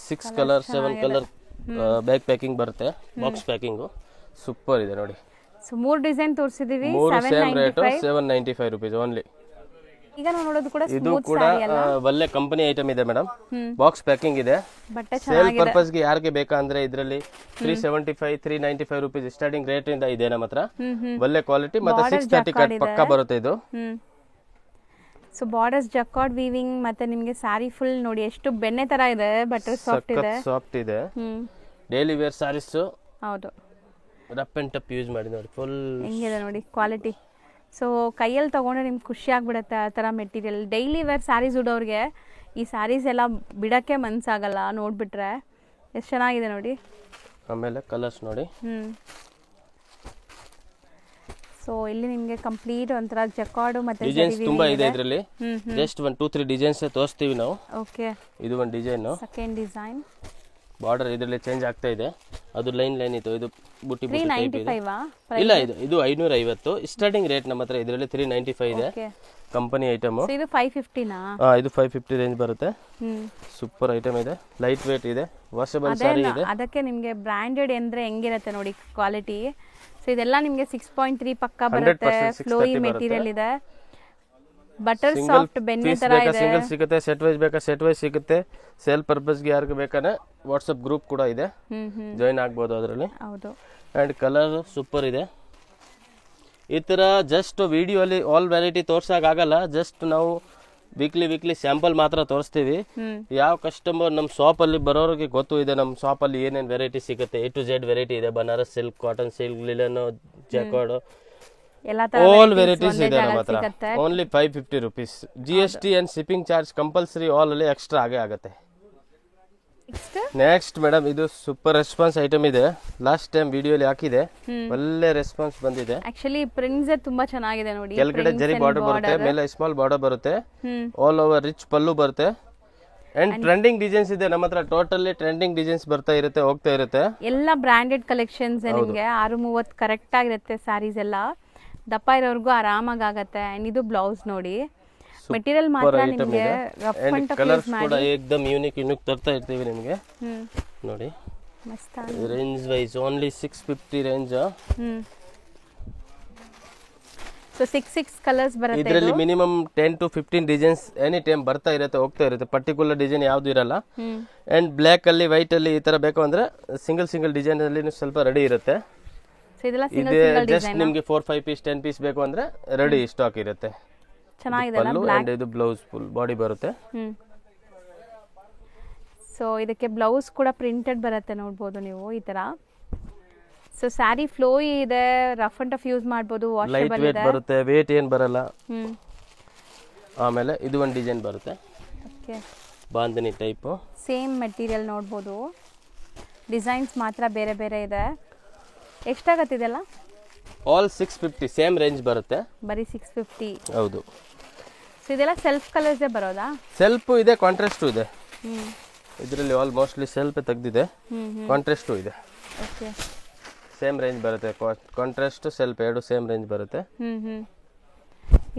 6 colour 7 colour back packing ಬರುತ್ತೆ, ಬಾಕ್ಸ್ ಪ್ಯಾಕಿಂಗ್ ಸೂಪರ್ ಇದೆ ನೋಡಿ. ಸೊ 3 ಡಿಸೈನ್ ತೋರಿಸಿದೀವಿ. ಮೂರು ಸೇಮ್ ರೇಟ್ 795 rupees ಓನ್ಲಿ. ಈಗ ನಾವು ನೋಡೋದು ಕೂಡ ಇದು ಕೂಡ ಒಳ್ಳೆ ಕಂಪನಿ ಐಟಮ್ ಇದೆ ಮೇಡಮ್. ಬಾಕ್ಸ್ ಪ್ಯಾಕಿಂಗ್ ಇದೆ. ಬಟ್ಟೆ ಸೇಲ್ ಪರ್ಪಸ್ ಗೆ ಯಾರಿಗೆ ಬೇಕಾ ಅಂದ್ರೆ ಇದರಲ್ಲಿ 375 395 rupees ಸ್ಟಾರ್ಟಿಂಗ್ ರೇಟ್ ಇಂದ ಇದೆ ನಮ್ಮ ಹತ್ರ. ಒಳ್ಳೆ ಕ್ವಾಲಿಟಿ ಮತ್ತೆ 630 ಕಟ್ ಪಕ್ಕ ಬರುತ್ತೆ ಇದು. ಸೊ ಬಾರ್ಡರ್ಸ್ ಜಕಾರ್ಡ್ ವೀವಿಂಗ್ ಮತ್ತೆ ನಿಮಗೆ ಸಾರಿ ಫುಲ್ ನೋಡಿ ಎಷ್ಟು ಬೆಣ್ಣೆ ತರ ಇದೆ. ಬಟ್ಟೆ ಸಾಫ್ಟ್ ಇದೆ, ಸಾಫ್ಟ್ ಇದೆ. Daily wear saris. ಹೌದು, ರಫ್ ಅಂಡ್ ಟಪ್ ಯೂಸ್ ಮಾಡಿ ನೋಡಿ ಫುಲ್ ಹೆಂಗಿದೆ ನೋಡಿ ಕ್ವಾಲಿಟಿ. ಸೊ ಕೈಯಲ್ಲಿ ತಗೊಂಡ್ರೆ ನಿಮ್ಗೆ ಖುಷಿ ಆಗ್ಬಿಡುತ್ತೆ ಆ ಥರ ಮೆಟೀರಿಯಲ್. ಡೈಲಿ ವೇರ್ ಸ್ಯಾರೀಸ್ ಉಡೋರಿಗೆ ಈ ಸ್ಯಾರೀಸ್ ಎಲ್ಲ ಬಿಡೋಕ್ಕೆ ಮನಸ್ಸಾಗಲ್ಲ ನೋಡ್ಬಿಟ್ರೆ. ಎಷ್ಟು ಚೆನ್ನಾಗಿದೆ ನೋಡಿ. ಆಮೇಲೆ ಕಲರ್ಸ್ ನೋಡಿ. ಸೊ ಇಲ್ಲಿ ನಿಮಗೆ ಕಂಪ್ಲೀಟ್ ಒಂಥರ ಜಕಾರ್ಡ್ ಮತ್ತೆ ಡಿಸೈನ್ಸ್ ತುಂಬಾ ಇದೆ ಇದರಲ್ಲಿ. ಜಸ್ಟ್ 1 2 3 ಡಿಸೈನ್ಸ್ ತೋರಿಸ್ತೀವಿ ನಾವು. ಓಕೆ, ಇದು ಒಂದು ಡಿಸೈನ್. Second design. ಬಾರ್ಡರ್ ಇದರಲ್ಲಿ ಚೇಂಜ್ ಆಗ್ತಾ ಇದೆ. ಅದು ಲೈನ್ ಇತ್ತು. ಇದು ಬುಟ್ಟಿ ಬುಟ್ಟಿ ಟೈಪ್ ಇದೆ. 395 ಇಲ್ಲ, ಇದು 550 ಸ್ಟಾರ್ಟಿಂಗ್ ರೇಟ್ ನಮ್ಮ ಹತ್ರ. ಇದರಲ್ಲಿ 395 ಇದೆ. Company item. ಇದು 550 ನಾ? ಇದು 550 ರೇಂಜ್ ಬರುತ್ತೆ. ಸೂಪರ್ ಐಟಮ್ ಇದೆ, ಲೈಟ್ ವೇಟ್ ಇದೆ, ವಾಷಬಲ್ ಸಾರಿ ಇದೆ. ಅದಕ್ಕೆ ನಿಮಗೆ ಬ್ರಾಂಡೆಡ್ ಅಂದ್ರೆ ಹೆಂಗಿರುತ್ತೆ ನೋಡಿ ಕ್ವಾಲಿಟಿ. ಸೊ ಇದೆಲ್ಲ ನಿಮಗೆ 6.3 ಪಕ್ಕ ಬರುತ್ತೆ. ಫ್ಲೋಯಿ ಮೆಟೀರಿಯಲ್ ಇದೆ. ಬಟರ್ ಸಾಫ್ಟ್ ಬೆಣ್ಣೆ ತರ ಇದೆ. ಸಿಂಗಲ್ ಸಿಗುತ್ತೆ, ಸೆಟ್ ವೈಸ್ ಬೇಕಾ ಸೆಟ್ ವೈಸ್ ಸಿಗುತ್ತೆ. ಸೇಲ್ ಪರ್ಪಸ್ ಗೆ ಯಾರಿಗೆ ಬೇಕಾನೆ ವಾಟ್ಸ್ಆಪ್ ಗ್ರೂಪ್ ಕೂಡ ಇದೆ, ಜಾಯಿನ್ ಆಗ್ಬೋದು ಅದರಲ್ಲಿ. ಹೌದು, ಅಂಡ್ ಕಲರ್ ಸೂಪರ್ ಇದೆ. ಈ ತರ ಜಸ್ಟ್ ವಿಡಿಯೋ ಅಲ್ಲಿ ಆಲ್ ವೆರೈಟಿ ತೋರ್ಸಕ್ಕಾಗಲ್ಲ. ಜಸ್ಟ್ ನಾವು ವೀಕ್ಲಿ ಸ್ಯಾಂಪಲ್ ಮಾತ್ರ ತೋರಿಸ್ತೀವಿ. ಯಾವ ಕಸ್ಟಮರ್ ನಮ್ಮ ಶಾಪ್ ಅಲ್ಲಿ ಬರೋರಿಗೆ ಗೊತ್ತು ಇದೆ ನಮ್ಮ ಶಾಪ್ ಅಲ್ಲಿ ಏನೇನ್ ವೆರೈಟಿ ಸಿಗುತ್ತೆ. A to Z ವೆರೈಟಿ ಇದೆ. Banaras silk, cotton silk, linen, jacquard, all varieties ಇದೆ ನಮ್ಮ ಹತ್ರ. Only 550 rupees. GST and shipping charge compulsory all ಅಲ್ಲಿ ಎಕ್ಸ್ಟ್ರಾ ಆಗೇ ಆಗುತ್ತೆ. ನೆಕ್ಸ್ಟ್ ಮೇಡಮ್ ಇದು ಸೂಪರ್ ರೆಸ್ಪಾನ್ಸ್ ಐಟಮ್ ಇದೆ. ಲಾಸ್ಟ್ ಟೈಮ್ ವಿಡಿಯೋಲಿ ಹಾಕಿದೆ, ಒಳ್ಳೆ ರೆಸ್ಪಾನ್ಸ್ ಬಂದಿದೆ. ಆಕ್ಚುಲಿ ಪ್ರಿಂಟ್ಸ್ ತುಂಬಾ ಚೆನ್ನಾಗಿದೆ ನೋಡಿ. ಕೆಳಗಡೆ ಜರಿ ಬಾರ್ಡರ್ ಬರುತ್ತೆ, ಮೇಲೆ ಸ್ಮಾಲ್ ಬಾರ್ಡರ್ ಬರುತ್ತೆ, ಆಲ್ ಓವರ್ ರಿಚ್ ಪಲ್ಲು ಬರುತ್ತೆ. ಅಂಡ್ ಟ್ರೆಂಡಿಂಗ್ ಡಿಸೈನ್ಸ್ ಇದೆ ನಮ್ಮ ಹತ್ರ. ಟೋಟಲಿ ಟ್ರೆಂಡಿಂಗ್ ಡಿಸೈನ್ಸ್ ಬರ್ತಾ ಇರುತ್ತೆ, ಹೋಗ್ತಾ ಇರುತ್ತೆ. ಎಲ್ಲ ಬ್ರಾಂಡೆಡ್ ಕಲೆಕ್ಷನ್ಸ್ ನಿಮಗೆ 630 ಕರೆಕ್ಟ್ ಆಗಿರುತ್ತೆ. ಸ್ಯಾರೀಸ್ ಎಲ್ಲ ದಪ್ಪ ಇರೋರ್ಗೂ ಆರಾಮಾಗಿ ಆಗತ್ತೆ. ಅಂಡ್ ಇದು ಬ್ಲೌಸ್ ನೋಡಿ, ಮೆಟೀರಿಯಲ್ ಮಾತ್ರ ನಿಮಗೆ ರಫ್ ಅಂಡ್ ಟಫ್ ಯೂಸ್ ಮಾಡಿ ಕೂಡ ಏಕದಮ್ ಯೂನಿಕ್ ತರ್ತಾ ಇರ್ತೀವಿ ನಿಮಗೆ. ನೋಡಿ ಮಸ್ತ್ range wise only 650 range. So 6 colours ಬರುತ್ತೆ. ಇದರಲ್ಲಿ minimum 10 to 15 designs any time ಬರ್ತಾ ಇರುತ್ತೆ, ಹೋಗ್ತಾ ಇರುತ್ತೆ. ಪರ್ಟಿಕ್ಯುಲರ್ ಡಿಸೈನ್ ಯಾವ್ದು ಇರಲ್ಲ. ಅಂಡ್ ಬ್ಲ್ಯಾಕ್ ಅಲ್ಲಿ ವೈಟ್ ಅಲ್ಲಿ ಈ ತರ ಬೇಕು ಅಂದ್ರೆ ಸಿಂಗಲ್ ಡಿಸೈನ್ ಅಲ್ಲಿ ಸ್ವಲ್ಪ ರೆಡಿ ಇರುತ್ತೆ. ಸೊ ಇದೆಲ್ಲ ಇದೆ ಜಸ್ಟ್ ನಿಮಗೆ 4-5 ಪೀಸ್ 10 ಪೀಸ್ ಬೇಕು ಅಂದ್ರೆ ರೆಡಿ ಸ್ಟಾಕ್ ಇರುತ್ತೆ. ಚೆನ್ನಾಗಿದೆ ಪಲ್ಲು ಅಂಡ್ ಇದು ಬ್ಲೌಸ್ ಫುಲ್ ಬಾಡಿ ಬರುತ್ತೆ. ಸೊ ಇದಕ್ಕೆ ಬ್ಲೌಸ್ ಕೂಡ ಪ್ರಿಂಟೆಡ್ ಬರುತ್ತೆ, ನೋಡ್ಬೋದು ನೀವು ಈ ತರ. ಸೊ ಸ್ಯಾರಿ ಫ್ಲೋ ಇದೆ, ರಫ್ ಅಂಡ್ ಟಫ್ ಯೂಸ್ ಮಾಡ್ಬೋದು, ಲೈಟ್ ವಾಷಬಲ್ ವೇಟ್ ಇದೆ. ಬರುತ್ತೆ, ವೇಟ್ ಏನ್ ಬರಲ್ಲ. ಆಮೇಲೆ ಇದು ಒಂದು ಡಿಸೈನ್ ಬರುತ್ತೆ, okay bandhani type. Same material ನೋಡ್ಬೋದು, ಡಿಸೈನ್ಸ್ ಮಾತ್ರ ಬೇರೆ ಬೇರೆ ಇದೆ. ಎಷ್ಟಾಗತ್ತಿದೆಲ್ಲ? ಆಲ್ 650 ಸೇಮ್ ರೇಂಜ್ ಬರುತ್ತೆ. ಬರೀ 650. ಹೌದು. ಸೊ ಇದೆಲ್ಲ ಸೆಲ್ಫ್ ಕಲರ್ಸೇ ಬರೋದಾ? ಸೆಲ್ಫ್ ಇದೆ, ಕಾಂಟ್ರಾಸ್ಟ್ ಇದೆ. ಇದರಲ್ಲಿ ಆಲ್ ಮೋಸ್ಟ್ಲಿ ಸೆಲ್ಫ್ ತೆಗ್ದಿದೆ, ಕಾಂಟ್ರಾಸ್ಟ್ ಇದೆ. ಓಕೆ ಸೇಮ್ ರೇಂಜ್ ಬರುತ್ತೆ. ಕಾಂಟ್ರಾಸ್ಟ್ ಸೆಲ್ಫ್ ಎರಡು ಸೇಮ್ ರೇಂಜ್ ಬರುತ್ತೆ.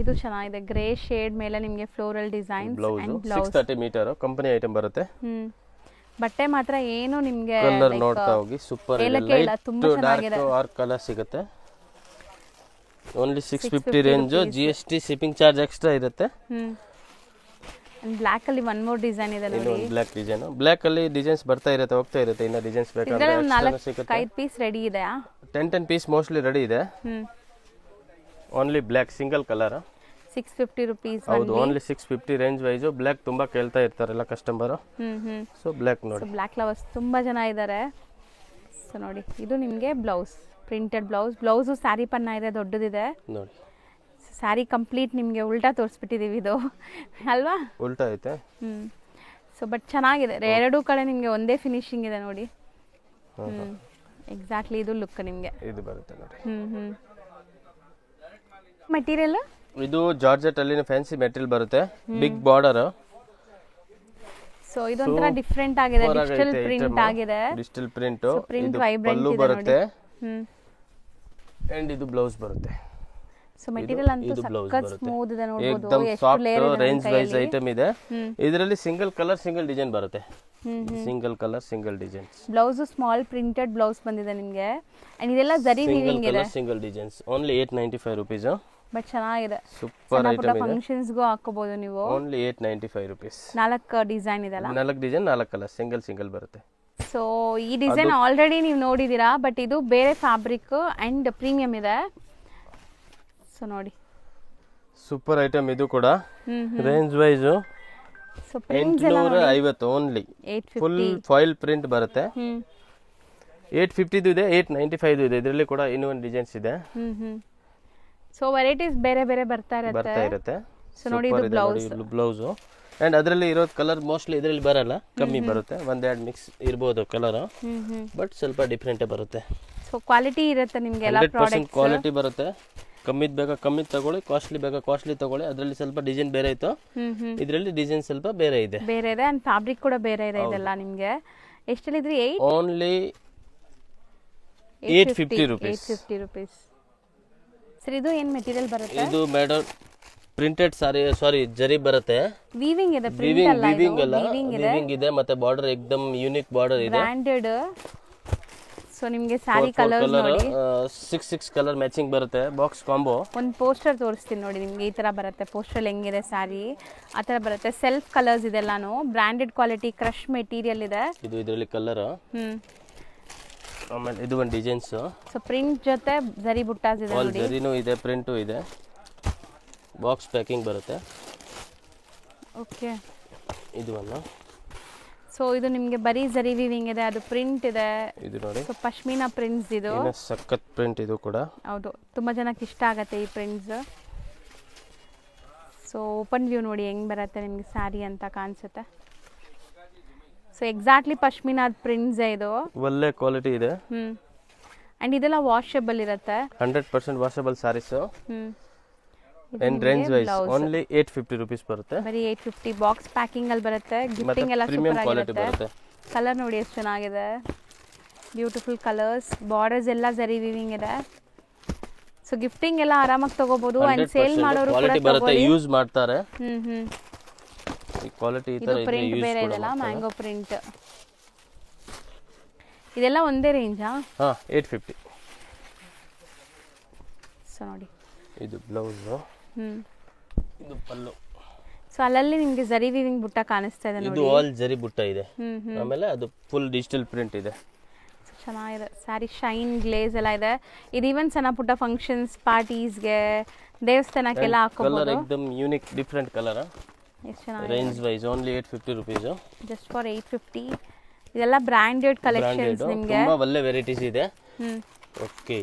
ಇದು ಚೆನ್ನಾಗಿದೆ, ಗ್ರೇ ಶೇಡ್ ಮೇಲೆ ನಿಮಗೆ floral designs and blouse. 630 metre company item ಬರುತ್ತೆ. ಬಟ್ಟೆ ಮಾತ್ರ ಏನು ನಿಮಗೆ ಕಲರ್ ನೋಡ್ತಾ ಹೋಗಿ, ಸೂಪರ್ ಇದೆ. Light to dark or colour ಸಿಗುತ್ತೆ. Only 650 range. GST shipping charge extra ಇರುತ್ತೆ. ಬ್ಲ್ಯಾಕ್ ಅಲ್ಲಿ ಒನ್ ಮೋರ್ ಡಿಸೈನ್ ಇದೆ ನೋಡಿ. ಬ್ಲ್ಯಾಕ್ ಡಿಸೈನ್, ಬ್ಲ್ಯಾಕ್ ಅಲ್ಲಿ ಡಿಸೈನ್ಸ್ ಬರ್ತಾ ಇರುತ್ತೆ, ಹೋಗ್ತಾ ಇರುತ್ತೆ. ಇನ್ನ ಡಿಸೈನ್ಸ್ ಬೇಕಾದ್ರೆ 4-5 ಪೀಸ್ ರೆಡಿ ಇದೆ. 10 ಪೀಸ್ ಮೋಸ್ಟ್ಲಿ ರೆಡಿ ಇದೆ. Only black single colour 650 rupees. ಹೌದು, ಓನ್ಲಿ 650 ರೇಂಜ್ ವೈಸ್. ಬ್ಲ್ಯಾಕ್ ತುಂಬಾ ಕೇಳ್ತಾ ಇರ್ತಾರಲ್ಲ ಕಸ್ಟಮರ್, ಸೊ ಬ್ಲ್ಯಾಕ್ ನೋಡಿ. ಬ್ಲ್ಯಾಕ್ ಲವರ್ಸ್ ತುಂಬಾ ಜನ ಇದ್ದಾರೆ. ಸೊ ನೋಡಿ, ಇದು ನಿಮಗೆ blouse, printed blouse. Blouse sari ಪನ್ನ ಇದೆ, ದೊಡ್ಡದಿದೆ ನೋಡಿ. ಸ್ಯಾರಿ ಕಂಪ್ಲೀಟ್ ನಿಮಗೆ ಉಲ್ಟಾ ತೋರಿಸ್ಬಿಟ್ಟಿದ್ದೀವಿ ಇದು ಅಲ್ವಾ? ಉಲ್ಟಾ ಐತೆ. ಸೊ ಬಟ್ ಚೆನ್ನಾಗಿದೆ, ಎರಡೂ ಕಡೆ ನಿಮಗೆ ಒಂದೇ ಫಿನಿಶಿಂಗ್ ಇದೆ ನೋಡಿ. ಎಕ್ಸಾಕ್ಟ್ಲಿ ಇದು ಲುಕ್ ನಿಮಗೆ ಇದು ಬರುತ್ತೆ ನೋಡಿ. ಮೆಟೀರಿಯಲ್ ಇದು ಜಾರ್ಜೆಟ್ ಅಲ್ಲಿ ಫ್ಯಾನ್ಸಿ ಮೆಟೀರಿಯಲ್ ಬರುತ್ತೆ, ಬಿಗ್ ಬಾರ್ಡರ್. ಸೊ ಇದೊಂಥರ ಡಿಫ್ರೆಂಟ್ ಆಗಿದೆ, ಡಿಜಿಟಲ್ ಪ್ರಿಂಟ್ ಆಗಿದೆ. ಡಿಜಿಟಲ್ ಪ್ರಿಂಟ್, ಪ್ರಿಂಟ್ ಇದು ವೈಬ್ರೆಂಟ್ ಪಲ್ಲು ಇದೆ ಬರುತ್ತೆ. ನೋಡಿ. ಅಂಡ್ ಇದು ಬ್ಲೌಸ್ ಬರುತ್ತೆ. ಸೊ ಮೆಟೀರಿಯಲ್ ಅಂತೂ ಇದು ಬ್ಲೌಸ್ ಸಖತ್ ಬರುತ್ತೆ, ಸ್ಮೂತ್ ಇದೆ ನೋಡಬಹುದು. ಏಕದಮ್ ಎಷ್ಟು ಸಾಫ್ಟ್ ಲೇಯರ್ ಇದೆ ರೇಂಜ್ ವೈಸ್ ಐಟಮ್ ಇದೆ. ಇದರಲ್ಲಿ ಸಿಂಗಲ್ ಕಲರ್ ಸಿಂಗಲ್ ಡಿಸೈನ್ ಬರುತ್ತೆ. Single colour single designs. Blouse small printed blouse ಬಂದಿದೆ ನಿಮಗೆ. ಅಂಡ್ ಇದೆಲ್ಲ ಜರಿ ವೀವಿಂಗ್ ಇದೆ. Single designs only 895 rupees. But ಚೆನ್ನಾಗಿದೆ, ಸೂಪರ್ ಐಟಮ್ ಇದೆ. ಫಂಕ್ಷನ್ಸ್ ಗೂ ಹಾಕೋಬಹುದು ನೀವು. Only 895 rupees. 4 ಡಿಸೈನ್ ಇದೆಲ್ಲ, 4 ಡಿಸೈನ್ 4 ಕಲರ್ ಸಿಂಗಲ್ ಬರುತ್ತೆ. ಸೊ ಈ ಡಿಸೈನ್ ಆಲ್ರೆಡಿ ನೀವು ನೋಡಿದೀರಾ, ಬಟ್ ಇದು ಬೇರೆ ಫ್ಯಾಬ್ರಿಕ್ ಅಂಡ್ ಪ್ರೀಮಿಯಂ ಇದೆ. ಸೊ ನೋಡಿ, ಸೂಪರ್ ಐಟಮ್ ಇದು ಕೂಡ. ರೇಂಜ್ ವೈಸ್ ಸೊ ಪ್ರಿಂಟ್ಸ್ ಎಲ್ಲ 850 ಓನ್ಲಿ. ಫುಲ್ ಫಾಯಿಲ್ ಪ್ರಿಂಟ್ ಬರುತ್ತೆ. 850 ಇದೆ, 895 ಇದೆ. ಇದರಲ್ಲಿ ಕೂಡ ಇನ್ನೊಂದು ಡಿಸೈನ್ಸ್ ಇದೆ. ಸೊ ವೆರೈಟೀಸ್ ಬೇರೆ ಬೇರೆ ಬರ್ತಾ ಇರುತ್ತೆ. ಸೊ ನೋಡಿ, ಇದು ಬ್ಲೌಸ್. ಅಂಡ್ ಅದರಲ್ಲಿ ಇರೋ ಕಲರ್ ಮೋಸ್ಟ್ಲಿ ಇದರಲ್ಲಿ ಬರಲ್ಲ, ಕಮ್ಮಿ ಬರುತ್ತೆ. ಒಂದೆರಡು ಮಿಕ್ಸ್ ಇರಬಹುದು ಕಲರ್, ಬಟ್ ಸ್ವಲ್ಪ ಡಿಫ್ರೆಂಟ್ ಬರುತ್ತೆ. ಸೊ ಕ್ವಾಲಿಟಿ ಇರುತ್ತೆ ನಿಮಗೆ ಎಲ್ಲ 100% ಕ್ವಾಲಿಟಿ ಬರುತ್ತೆ. ಕಮ್ಮಿದ್ ಬೇಕಾ ಕಮ್ಮಿ ತಗೊಳ್ಳಿ, ಕಾಸ್ಟ್ಲಿ ಬೇಕಾ ಕಾಸ್ಟ್ಲಿ ತಗೊಳ್ಳಿ. ಅದರಲ್ಲಿ ಸ್ವಲ್ಪ ಡಿಸೈನ್ ಬೇರೆ ಇತ್ತು, ಇದರಲ್ಲಿ ಡಿಸೈನ್ ಸ್ವಲ್ಪ ಬೇರೆ ಇದೆ. ಅಂಡ್ ಫ್ಯಾಬ್ರಿಕ್ ಕೂಡ ಬೇರೆ ಇದೆ. ಇದೆಲ್ಲ ನಿಮಗೆ ಎಷ್ಟು ಹೇಳಿದ್ರಿ? Only 850 rupees. ಸರ್ ಇದು ಏನು ಮೆಟೀರಿಯಲ್ ಬರುತ್ತೆ? ಇದು ಮೇಡಮ್ ಪ್ರಿಂಟೆಡ್ ಸಾರಿ ಜರಿ ಬರುತ್ತೆ. ವೀವಿಂಗ್ ಇದೆ, ಪ್ರಿಂಟ್ ಅಲ್ಲ, ವೀವಿಂಗ್ ಇದೆ. ಮತ್ತೆ ಬಾರ್ಡರ್ ಏಕದಮ್ ಯೂನಿಕ್ ಬಾರ್ಡರ್ ಇದೆ, ಬ್ರಾಂಡೆಡ್. ಸೊ ನಿಮಗೆ ಸ್ಯಾರಿ ಕಲರ್ ನೋಡಿ, 6 ಕಲರ್ ಮ್ಯಾಚಿಂಗ್ ಬರುತ್ತೆ, ಬಾಕ್ಸ್ ಕಾಂಬೋ. ಒಂದು ಪೋಸ್ಟರ್ ತೋರಿಸ್ತೀನಿ ನೋಡಿ ನಿಮಗೆ. ಈ ತರ ಬರುತ್ತೆ ಪೋಸ್ಟರ್, ಹೆಂಗಿದೆ ಸ್ಯಾರಿ ಆ ತರ ಬರುತ್ತೆ. ಸೆಲ್ಫ್ ಕಲರ್ಸ್ ಇದೆಲ್ಲಾನು, ಬ್ರಾಂಡೆಡ್ ಕ್ವಾಲಿಟಿ, ಕ್ರಶ್ ಮೆಟೀರಿಯಲ್ ಇದೆ. ಇದು ಇದರಲ್ಲಿ ಕಲರ್. ಆಮೇಲೆ ಇದು ಒಂದು ಡಿಸೈನ್ಸ್. ಸೊ ಪ್ರಿಂಟ್ ಜೊತೆ ಜರಿ ಬುಟ್ಟಾಸ್ ಇದೆ ನೋಡಿ. ಜರಿನೂ ಇದೆ, ಪ್ರಿಂಟು ಇದೆ. ಬಾಕ್ಸ್ ಪ್ಯಾಕಿಂಗ್ ಬರುತ್ತೆ. ಓಕೆ, ಇದು ಒಂದು. ಸೊ ಇದು ನಿಮಗೆ ಬರೀ ಜರಿ ವೀವಿಂಗ್ ಇದೆ, ಅದು ಪ್ರಿಂಟ್ ಇದೆ. ಇದು ನೋಡಿ, ಸೊ ಪಶ್ಮಿನಾ ಪ್ರಿಂಟ್ಸ್ ಇದು. ಸಖತ್ ಪ್ರಿಂಟ್ ಇದು ಕೂಡ. ಹೌದು, ತುಂಬಾ ಜನಕ್ಕೆ ಇಷ್ಟ ಆಗುತ್ತೆ ಈ ಪ್ರಿಂಟ್ಸ್. ಸೊ ಓಪನ್ ವ್ಯೂ ನೋಡಿ ಹೆಂಗ್ ಬರುತ್ತೆ ನಿಮಗೆ ಸ್ಯಾರಿ ಅಂತ ಕಾಣಿಸುತ್ತೆ. ಸೊ ಎಕ್ಸಾಕ್ಟ್ಲಿ ಪಶ್ಮಿನಾದ ಪ್ರಿಂಟ್ಸ್ ಇದು. ಒಳ್ಳೆ ಕ್ವಾಲಿಟಿ ಇದೆ. ಅಂಡ್ ಇದೆಲ್ಲ ವಾಷಬಲ್ ಇರುತ್ತೆ. 100% washable saris. And range wise only 850 rupees ಬರುತ್ತೆ. ಬರೀ 850 ಬಾಕ್ಸ್ ಪ್ಯಾಕಿಂಗ್ ಅಲ್ಲಿ ಬರುತ್ತೆ. ಗಿಫ್ಟಿಂಗ್ ಎಲ್ಲ ಪ್ರೀಮಿಯಂ ಸೂಪರ್ ಕ್ವಾಲಿಟಿ ಆಗಿರುತ್ತೆ. ಬರುತ್ತೆ. ಕಲರ್ ನೋಡಿ ಎಷ್ಟು ಚೆನ್ನಾಗಿದೆ, ಬ್ಯೂಟಿಫುಲ್ ಕಲರ್ಸ್. ಬಾರ್ಡರ್ಸ್ ಎಲ್ಲ ಜರಿ ವಿವಿಂಗ್ ಇದೆ. ಸೊ ಗಿಫ್ಟಿಂಗ್ ಎಲ್ಲ ಆರಾಮಾಗಿ ತಗೋಬಹುದು. ಅಂಡ್ ಸೇಲ್ ಮಾಡೋರು ಕೂಡ ಕ್ವಾಲಿಟಿ ಬರುತ್ತೆ, ತಗೊಳ್ಳಿ. ಯೂಸ್ ಮಾಡ್ತಾರೆ. ಈ ಕ್ವಾಲಿಟಿ ಈ ಇದು ತರ ಇದೆ, ಪ್ರಿಂಟ್ ಯೂಸ್ ಬೇರೆ ಕೂಡ ಇದೆಲ್ಲ, ಮಾಡ್ತಾರೆ. Mango print. ಇದೆಲ್ಲ ಒಂದೇ ರೇಂಜಾ? 850. ಸೊ ನೋಡಿ, ಇದು ಬ್ಲೌಸ್, ಇದು ಪಲ್ಲು. ಸೊ ಅಲ್ಲಲ್ಲಿ ನಿಮಗೆ ಜರಿ ವಿವಿಂಗ್ ಬುಟ್ಟ ಕಾಣಿಸ್ತಾ ಇದೆ ಇದು ನೋಡಿ. ಆಲ್ ಜರಿ ಬುಟ್ಟ ಇದೆ. ಆಮೇಲೆ ಅದು ಫುಲ್ ಡಿಜಿಟಲ್ ಪ್ರಿಂಟ್ ಇದೆ. ಚೆನ್ನಾಗಿದೆ ಸ್ಯಾರಿ. ಶೈನ್ ಗ್ಲೇಸ್ ಎಲ್ಲ ಇದೆ. ಇದು ಈವನ್ ಸಣ್ಣ ಪುಟ್ಟ ಫಂಕ್ಷನ್ಸ್, ಪಾರ್ಟೀಸ್ಗೆ, ದೇವಸ್ಥಾನಕ್ಕೆಲ್ಲ ಕಲರ್ ಹಾಕೋಬಹುದು. एकदम ಯೂನಿಕ್ ಡಿಫರೆಂಟ್ ಕಲರ್. ಎಷ್ಟು ಚೆನ್ನಾಗಿದೆ. Range wise only 850 rupees. Just for 850. ಇದೆಲ್ಲ ಬ್ರಾಂಡೆಡ್ ಕಲೆಕ್ಷನ್ಸ್ ನಿಮಗೆ. ತುಂಬಾ ಒಳ್ಳೆ ವೆರೈಟೀಸ್ ಇದೆ. ಓಕೆ,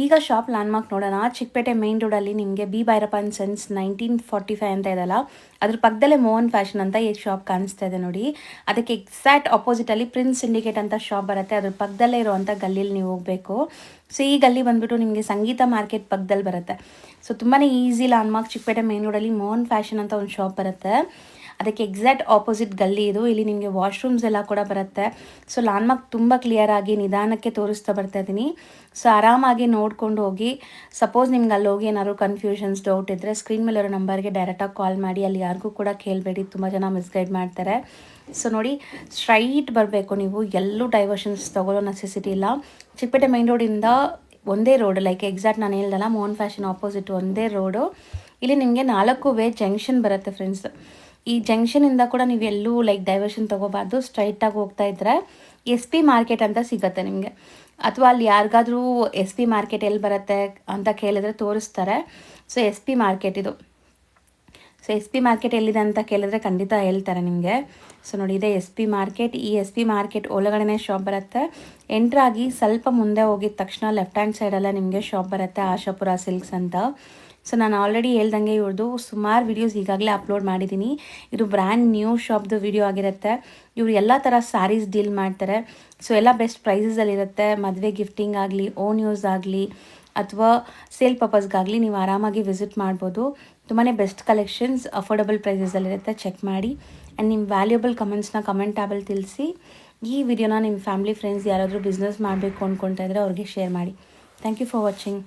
ಈಗ ಶಾಪ್ ಲ್ಯಾಂಡ್ಮಾರ್ಕ್ ನೋಡೋಣ. ಚಿಕ್ಕಪೇಟೆ ಮೇನ್ ರೋಡಲ್ಲಿ ನಿಮಗೆ ಬಿ ಭೈರಪ್ಪ ಅಂಡ್ ಸನ್ಸ್ 1945 ಅಂತ ಇದೆಲ್ಲ, ಅದ್ರ ಪಕ್ಕದಲ್ಲೇ ಮೋಹನ್ ಫ್ಯಾಷನ್ ಅಂತ ಈ ಶಾಪ್ ಕಾಣಿಸ್ತಾ ಇದೆ ನೋಡಿ. ಅದಕ್ಕೆ ಎಕ್ಸಾಕ್ಟ್ ಆಪೋಸಿಟಲ್ಲಿ ಪ್ರಿನ್ಸ್ ಸಿಂಡಿಕೇಟ್ ಅಂತ ಶಾಪ್ ಬರುತ್ತೆ. ಅದ್ರ ಪಕ್ಕದಲ್ಲೇ ಇರುವಂಥ ಗಲ್ಲಿಯಲ್ಲಿ ನೀವು ಹೋಗಬೇಕು. ಸೊ ಈ ಗಲ್ಲಿ ಬಂದುಬಿಟ್ಟು ನಿಮಗೆ ಸಂಗೀತ ಮಾರ್ಕೆಟ್ ಪಕ್ಕದಲ್ಲಿ ಬರುತ್ತೆ. ಸೊ ತುಂಬಾ ಈಸಿ. ಲ್ಯಾಂಡ್ಮಾರ್ಕ್ ಚಿಕ್ಕಪೇಟೆ ಮೇನ್ ರೋಡಲ್ಲಿ ಮೋಹನ್ ಫ್ಯಾಷನ್ ಅಂತ ಒಂದು ಶಾಪ್ ಬರುತ್ತೆ. ಅದಕ್ಕೆ ಎಕ್ಸಾಕ್ಟ್ ಆಪೋಸಿಟ್ ಗಲ್ಲಿ ಇದು. ಇಲ್ಲಿ ನಿಮಗೆ ವಾಶ್ರೂಮ್ಸ್ ಎಲ್ಲ ಕೂಡ ಬರುತ್ತೆ. ಸೊ ಲ್ಯಾಂಡ್ಮಾರ್ಕ್ ತುಂಬ ಕ್ಲಿಯರ್ ಆಗಿ ನಿಧಾನಕ್ಕೆ ತೋರಿಸ್ತಾ ಬರ್ತಾ ಇದ್ದೀನಿ. ಸೊ ಆರಾಮಾಗಿ ನೋಡ್ಕೊಂಡು ಹೋಗಿ. ಸಪೋಸ್ ನಿಮ್ಗೆ ಅಲ್ಲಿ ಹೋಗಿ ಏನಾದ್ರು ಕನ್ಫ್ಯೂಷನ್ಸ್, ಡೌಟ್ ಇದ್ದರೆ ಸ್ಕ್ರೀನ್ ಮೇಲಿರೋ ನಂಬರ್ಗೆ ಡೈರೆಕ್ಟಾಗಿ ಕಾಲ್ ಮಾಡಿ. ಅಲ್ಲಿ ಯಾರಿಗೂ ಕೂಡ ಕೇಳಬೇಡಿ, ತುಂಬ ಜನ ಮಿಸ್ಗೈಡ್ ಮಾಡ್ತಾರೆ. ಸೊ ನೋಡಿ, ಸ್ಟ್ರೈಟ್ ಬರಬೇಕು ನೀವು, ಎಲ್ಲೂ ಡೈವರ್ಷನ್ಸ್ ತೊಗೊಳ್ಳೋ ನೆಸೆಸಿಟಿ ಇಲ್ಲ. ಚಿಕ್ಕಪೇಟೆ ಮೈನ್ ರೋಡಿಂದ ಒಂದೇ ರೋಡ್, ಲೈಕ್ ಎಕ್ಸಾಕ್ಟ್ ನಾನು ಹೇಳ್ದಲ್ಲ ಮೋಹನ್ ಫ್ಯಾಷನ್ ಆಪೋಸಿಟ್ ಒಂದೇ ರೋಡು. ಇಲ್ಲಿ ನಿಮಗೆ 4 ವೇ ಜಂಕ್ಷನ್ ಬರುತ್ತೆ ಫ್ರೆಂಡ್ಸ್. ಈ ಜಂಕ್ಷನಿಂದ ಕೂಡ ನೀವು ಎಲ್ಲೂ ಲೈಕ್ ಡೈವರ್ಷನ್ ತೊಗೋಬಾರ್ದು. ಸ್ಟ್ರೈಟಾಗಿ ಹೋಗ್ತಾ ಇದ್ದರೆ SP ಮಾರ್ಕೆಟ್ ಅಂತ ಸಿಗುತ್ತೆ ನಿಮಗೆ. ಅಥವಾ ಅಲ್ಲಿ ಯಾರಿಗಾದ್ರೂ SP ಮಾರ್ಕೆಟ್ ಎಲ್ಲಿ ಬರುತ್ತೆ ಅಂತ ಕೇಳಿದ್ರೆ ತೋರಿಸ್ತಾರೆ. ಸೊ SP ಮಾರ್ಕೆಟ್ ಇದು. ಸೊ SP ಮಾರ್ಕೆಟ್ ಎಲ್ಲಿದೆ ಅಂತ ಕೇಳಿದ್ರೆ ಖಂಡಿತ ಹೇಳ್ತಾರೆ ನಿಮಗೆ. ಸೊ ನೋಡಿ, ಇದೆ SP ಮಾರ್ಕೆಟ್. ಈ SP ಮಾರ್ಕೆಟ್ ಒಳಗಡೆನೇ ಶಾಪ್ ಬರುತ್ತೆ. ಎಂಟ್ರಾಗಿ ಸ್ವಲ್ಪ ಮುಂದೆ ಹೋಗಿದ ತಕ್ಷಣ ಲೆಫ್ಟ್ ಹ್ಯಾಂಡ್ ಸೈಡೆಲ್ಲ ನಿಮಗೆ ಶಾಪ್ ಬರುತ್ತೆ, ಆಶಾಪುರ ಸಿಲ್ಕ್ಸ್ ಅಂತ. ಸೊ ನಾನು ಆಲ್ರೆಡಿ ಹೇಳ್ದಂಗೆ ಇವ್ರದ್ದು ಸುಮಾರು ವೀಡಿಯೋಸ್ ಈಗಾಗಲೇ ಅಪ್ಲೋಡ್ ಮಾಡಿದ್ದೀನಿ. ಇದು ಬ್ರ್ಯಾಂಡ್ ನ್ಯೂ ಶಾಪ್ದು ವಿಡಿಯೋ ಆಗಿರುತ್ತೆ. ಇವರು ಎಲ್ಲ ಥರ ಸ್ಯಾರೀಸ್ ಡೀಲ್ ಮಾಡ್ತಾರೆ. ಸೊ ಎಲ್ಲ ಬೆಸ್ಟ್ ಪ್ರೈಸಸಲ್ಲಿರುತ್ತೆ. ಮದುವೆ ಗಿಫ್ಟಿಂಗ್ ಆಗಲಿ, ಓನ್ ಯೂಸ್ ಆಗಲಿ, ಅಥವಾ ಸೇಲ್ ಪರ್ಪಸ್ಗಾಗಲಿ ನೀವು ಆರಾಮಾಗಿ ವಿಸಿಟ್ ಮಾಡ್ಬೋದು. ತುಂಬಾ ಬೆಸ್ಟ್ ಕಲೆಕ್ಷನ್ಸ್ ಅಫೋರ್ಡಬಲ್ ಪ್ರೈಸಸಲ್ಲಿರುತ್ತೆ. ಚೆಕ್ ಮಾಡಿ. ಆ್ಯಂಡ್ ನಿಮ್ಮ ವ್ಯಾಲ್ಯೂಬಲ್ ಕಮೆಂಟ್ಸ್ನ ಕಮೆಂಟ್ ಟ್ಯಾಬಲ್ಲಿ ತಿಳಿಸಿ. ಈ ವಿಡಿಯೋನ ನಿಮ್ಮ ಫ್ಯಾಮಿಲಿ ಫ್ರೆಂಡ್ಸ್ ಯಾರಾದರೂ ಬಿಸ್ನೆಸ್ ಮಾಡಬೇಕು ಅಂದ್ಕೊಳ್ತಾ ಇದ್ದರೆ ಅವ್ರಿಗೆ ಶೇರ್ ಮಾಡಿ. Thank you for watching.